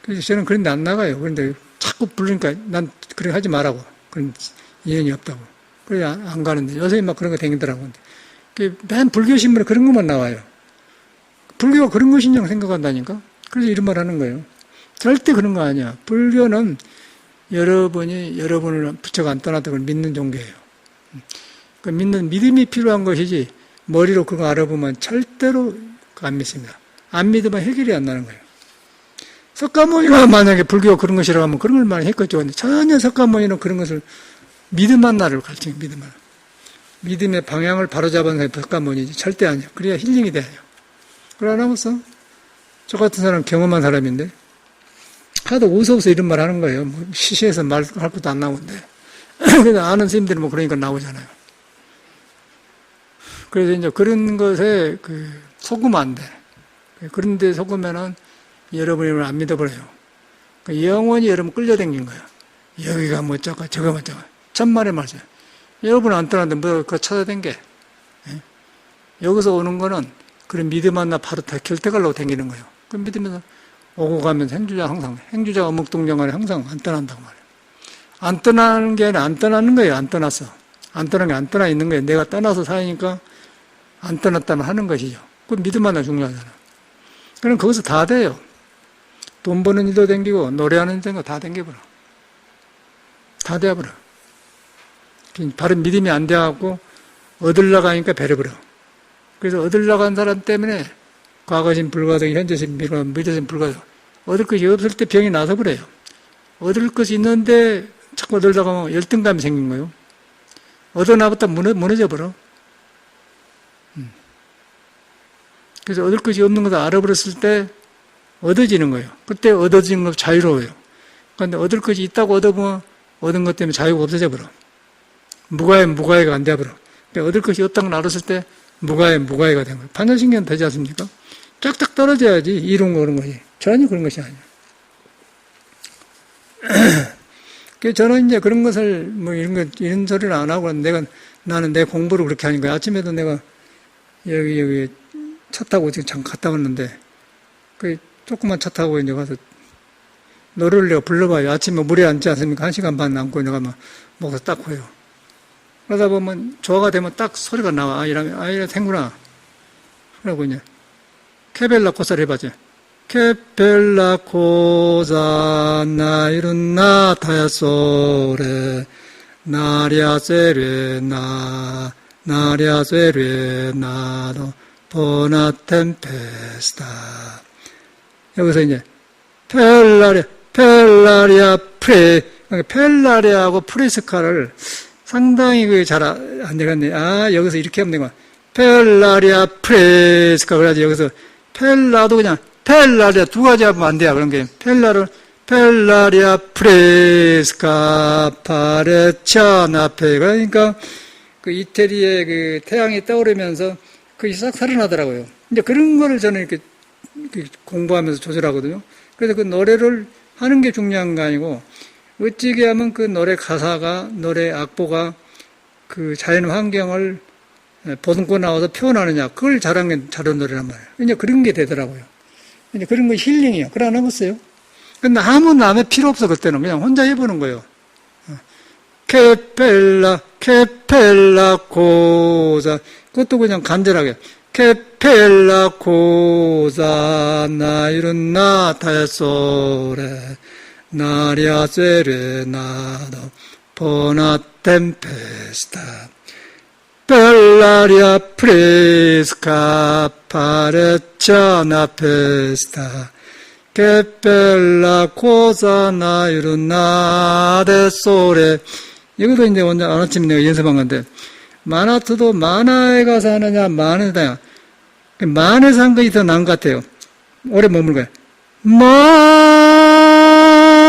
그래서 저는 그런데 안 나가요. 그런데 자꾸 부르니까 난 그렇게 하지 말라고. 그런 인연이 없다고. 그래 안 가는데 요새 막 그런 거 댕기더라고. 맨 불교 신문에 그런 것만 나와요. 불교가 그런 것이냐고 생각한다니까. 그래서 이런 말 하는 거예요. 절대 그런 거 아니야. 불교는 여러분이 여러분을 부처가 안 떠났다는 걸 믿는 종교예요. 그 믿는 믿음이 필요한 것이지 머리로 그거 알아보면 절대로 안 믿습니다. 안 믿으면 해결이 안 나는 거예요. 석가모니가 만약에 불교가 그런 것이라고 하면 그런 걸 많이 했겠죠. 근데 전혀 석가모니는 그런 것을 믿음만 나를 가르쳐요. 믿음만. 믿음의 방향을 바로잡은 사람이 석가모니지 절대 아니야. 그래야 힐링이 돼요. 그러나면서 저 같은 사람은 경험한 사람인데 하도 웃어서 이런 말 하는 거예요. 뭐 시시해서 말할 것도 안 나오는데. 그래서 아는 스님들이 뭐 그러니까 나오잖아요. 그래서 이제 그런 것에 속으면 안 돼. 그런데 속으면은 여러분이 안 믿어버려요. 영원히 여러분 끌려다닌 거예요. 여기가 뭐 어쩌고 저거 뭐 어쩌고. 천만의 말씀. 여러분 안 떠났는데 뭐 그거 찾아댕겨. 여기서 오는 거는 그런 믿음 하나 바로 다 결택하려고 댕기는 거예요. 그 믿으면서 오고 가면서 행주자 어묵동정간에 항상 안 떠난다고 말해요. 안 떠나는 게 아니라 안 떠나는 거예요. 안 떠났어. 안 떠난 게 안 떠나 있는 거예요. 내가 떠나서 사니까 안 떠났다면 하는 것이죠. 그 믿음 하나 중요하잖아. 그럼 거기서 다 돼요. 돈 버는 일도 댕기고 노래하는 일도 다 댕겨버려. 다 돼버려. 바른 믿음이 안 돼갖고 얻으려고 하니까 배려버려. 그래서 얻으려고 한 사람 때문에 과거신 불가능, 현재신 불가능, 미래신 불가능. 얻을 것이 없을 때 병이 나서 그래요. 얻을 것이 있는데 자꾸 얻으려고 하면 열등감이 생긴 거예요. 얻어나봤다 무너져 버려. 그래서 얻을 것이 없는 것을 알아버렸을 때 얻어지는 거예요. 그때 얻어지는 건 자유로워요. 그런데 얻을 것이 있다고 얻어보면 얻은 것 때문에 자유가 없어져 버려. 무가해가 안 돼버려. 얻을 것이 없다는 걸 알았을 때 무가해가 된 거예요. 반야신경 되지 않습니까? 쫙쫙 떨어져야지 이룬 거 그런 것이. 전혀 그런 것이 아니에요. 그래서 저는 이제 그런 것을 뭐 이런 소리를 안 하고 나는 내 공부를 그렇게 하는 거야. 아침에도 내가 여기 차 타고 지금 잠깐 갔다 왔는데 그 조그만 차 타고 이제 가서 노래를 내가 불러봐요. 아침에 물에 앉지 않습니까? 1시간 반 남고 내가 막 목에서 딱 고요. 그러다 보면 조화가 되면 딱 소리가 나와. 이라 생구나. 그러고 이제 케벨라 코사를 해봐죠. 케벨라 코사 나이룬 나타야소레 나리아세레 나도 보나 템페스타. 여기서 이제 펠라리아 프레, 펠라리아하고 프레스카를 상당히 잘 안 되겠네. 여기서 이렇게 하면 되구나. 펠라리아 프레스카. 그래야지 여기서 펠라도 그냥 펠라리아 두 가지 하면 안 돼요. 그런 게. 펠라리아 프레스카 파레차나페. 그러니까 그 이태리의 그 태양이 떠오르면서 그게 싹 살아나더라고요. 이제 그런 거를 저는 이렇게 공부하면서 조절하거든요. 그래서 그 노래를 하는 게 중요한 거 아니고, 어찌게 하면 그 노래 가사가, 노래 악보가 그 자연 환경을 보듬고 나와서 표현하느냐, 그걸 잘한 노래란 말이에요. 이제 그런 게 되더라고요. 이제 그런 거 힐링이에요. 그래 안 해봤어요? 근데 아무 남의 필요 없어, 그때는. 그냥 혼자 해보는 거예요. 케펠라 코사. 그것도 그냥 간절하게. 케펠라 코사 나이룬 나타야소레 나리아세레 나도 보나 템페스타 펠라리아 프레스카 파레차나 페스타 케펠라 코사 나이룬 나데소레. 이것도 이제 오늘 아침에 내가 연습한 건데, 마나트도 마나에 가서 하느냐, 마네다. 만에서 한 것이 더 나은 것 같아요. 오래 머물 거야.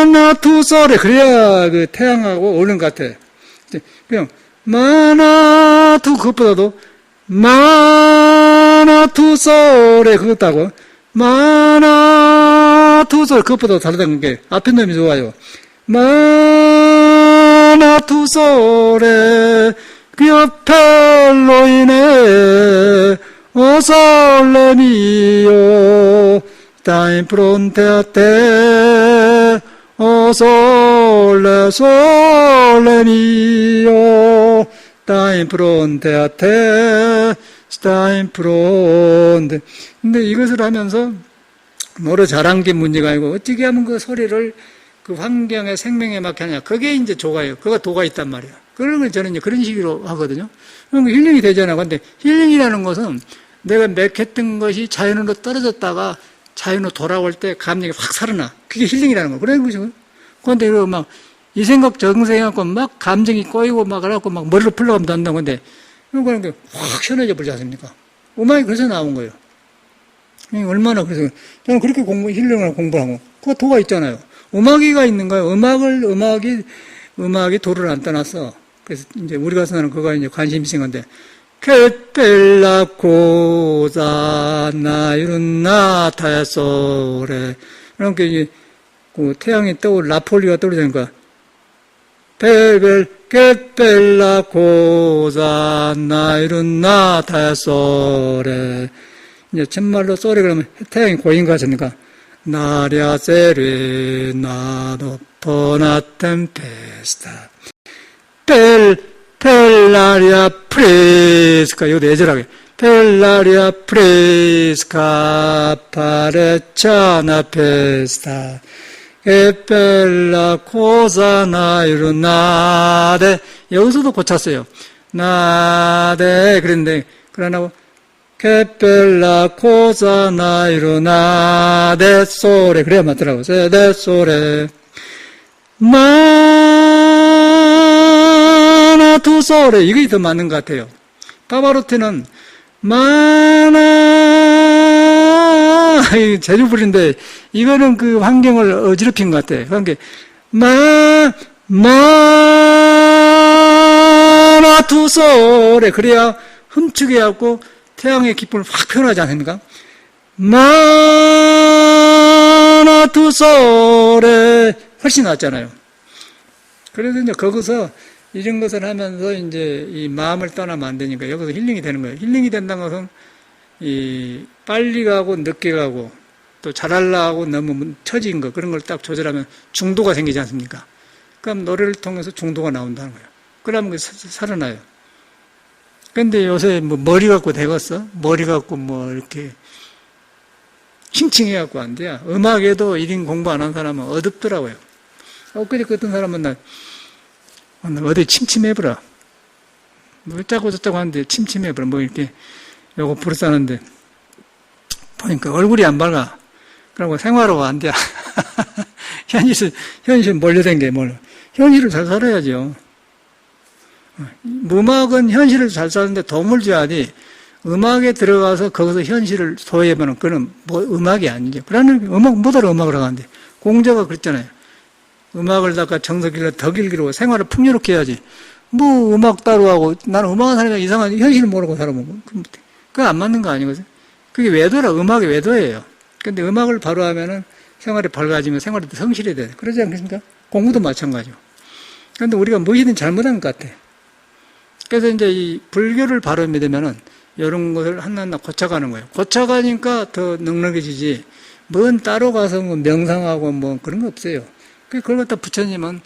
마나투소레. 그래야 그 태양하고 어울리는 것 같아. 그냥, 마나투, 그것보다도, 마나투소레. 그것도 하고, 마나투소레. 그것보다 다르다는 게, 앞에 놈이 좋아요. 마나투소레. 그 옆에 인해 Sollemio, sta in fronte a te, o sole mio, sta in fronte a te, sta in fronte. 근데 이것을 하면서 노래 잘한 게 문제가 아니고 어떻게 하면 그 소리를 그 환경에 생명에 맞게 하냐. 그게 이제 조가예요. 그거 도가 있단 말이에요. 그런 걸 저는 이제 그런 식으로 하거든요. 그럼 힐링이 되잖아요. 근데 힐링이라는 것은 내가 맥혔던 것이 자연으로 떨어졌다가 자연으로 돌아올 때 감정이 확 살아나. 그게 힐링이라는 거. 그런 거죠. 그런데 이거 막 이 생각 저 생각하고 막 감정이 꼬이고 막 그래갖고 막 머리로 풀러가면 된다는 건데 그런 게 확 시원해져 버리지 않습니까? 음악이 그래서 나온 거예요. 얼마나 그래서 저는 그렇게 힐링을 공부하고 그거 도가 있잖아요. 음악이가 있는 거예요. 음악이 도를 안 떠났어. 그래서 이제 우리 가서는 그거 이제 관심이 있는 건데 케펠라 코사 나이룬 나타야소레. 그러니까 이제 그 태양이 떠올 나폴리가 떠오르니까 케펠라 코사 나이룬 나타야소레. 이제 첫말로 소리 그러면 태양이 고인 것 같으니까 나리아세레 나도 보나 템페스타 펠라리아 프레스카. 이거 내절하게 펠라리아 프레스카 파레차나 페스타 에펠라 코사나 이루나데. 여기서도 고쳤어요. 나데 그랬는데 그러나 케펠라 코사나 이루나데 소레. 그래야 맞더라고. 세데 소레 마나투소레. 이게 더 맞는 것 같아요. 파바로티는 마나 제주불인데 이거는 그 환경을 어지럽힌 것 같아요. 그러니까 마나투소레 마나투소래. 그래야 흠축해갖고 태양의 기쁨을 확 표현하지 않습니까? 마나투소래. 훨씬 낫잖아요. 그래서 이제 거기서 이런 것을 하면서 이제 이 마음을 떠나면 안 되니까 여기서 힐링이 되는 거예요. 힐링이 된다는 것은 이 빨리 가고 늦게 가고 또 잘하려고 너무 처진 거 그런 걸 딱 조절하면 중도가 생기지 않습니까? 그럼 노래를 통해서 중도가 나온다는 거예요. 그러면 살아나요. 근데 요새 뭐 머리 갖고 되겠어? 머리 갖고 뭐 이렇게 칭칭해갖고 안 돼요. 음악에도 1인 공부 안 한 사람은 어둡더라고요. 엊그제 어떤 사람은 나 어디 침침해버려. 뭐 짜고 저짜고 하는데 침침해버려. 뭐 이렇게 요거 부르싸는데 보니까 얼굴이 안 밝아. 그러고 생활하고 안 돼. 현실 몰려댕겨, 뭘. 현실을 잘 살아야죠. 음악은 현실을 잘 사는데 도움을 줘야지, 음악에 들어가서 거기서 현실을 소외하면 그건 뭐 음악이 아니죠. 그러는 음악, 뭐더러 음악을 하는데. 공자가 그랬잖아요. 음악을 닦아 정서 길러 더 길기로 생활을 풍요롭게 해야지. 뭐 음악 따로 하고, 나는 음악하는 사람이 이상한 현실을 모르고 살아보고. 그거 안 맞는 거 아니거든. 그게 외도라, 음악의 외도예요. 근데 음악을 바로 하면은 생활이 밝아지면 생활이 성실해야 돼. 그러지 않겠습니까? 공부도 마찬가지고. 근데 우리가 무엇이든 잘못한 것 같아. 그래서 이제 이 불교를 바로 믿으면은 이런 것을 하나하나 고쳐가는 거예요. 고쳐가니까 더 넉넉해지지. 뭔 따로 가서 뭐 명상하고 뭐 그런 거 없어요. 그걸 갖다 부처님은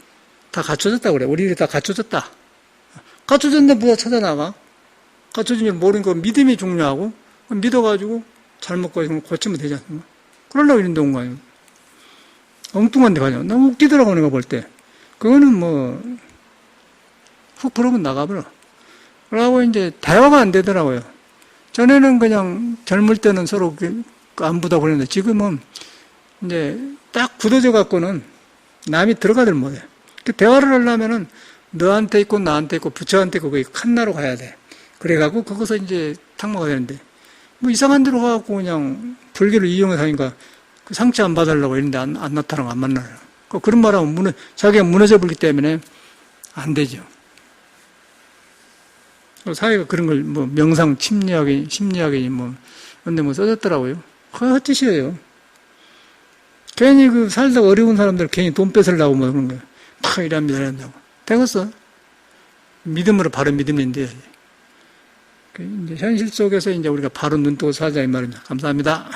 다 갖춰졌다고 그래. 우리들이 다 갖춰졌다. 갖춰졌는데 뭐가 찾아나가? 갖춰진 줄 모르는 거 믿음이 중요하고, 믿어가지고 잘못 고치면 되지 않습니까? 그러려고 이런 데 온 거 아니에요. 엉뚱한 데 가냐. 너무 웃기더라고, 내가 볼 때. 그거는 뭐, 훅 풀으면 나가버려. 그러고 이제 대화가 안 되더라고요. 전에는 그냥 젊을 때는 서로 안부다 그랬는데 지금은 이제 딱 굳어져 갖고는 남이 들어가들 못해. 그 대화를 하려면은 너한테 있고 나한테 있고 부처한테 있고 거기 칸나로 가야 돼. 그래갖고 거기서 이제 탁마가 되는데 뭐 이상한 데로 가갖고 그냥 불교를 이용해서 하니까 그 상처 안 받으려고 이런데 안 나타나고 안 만나요. 그런 말하면 자기가 무너져 버리기 때문에 안 되죠. 사회가 그런 걸 뭐 명상, 심리학이 뭐 근데 뭐 써졌더라고요. 헛짓이에요. 괜히 그 살다가 어려운 사람들 괜히 돈 뺏으려고 뭐 그런 거예요. 막 이런다고. 되겠어. 믿음으로 바로 믿음인데. 이제 현실 속에서 이제 우리가 바로 눈 뜨고 살자 이 말입니다. 감사합니다.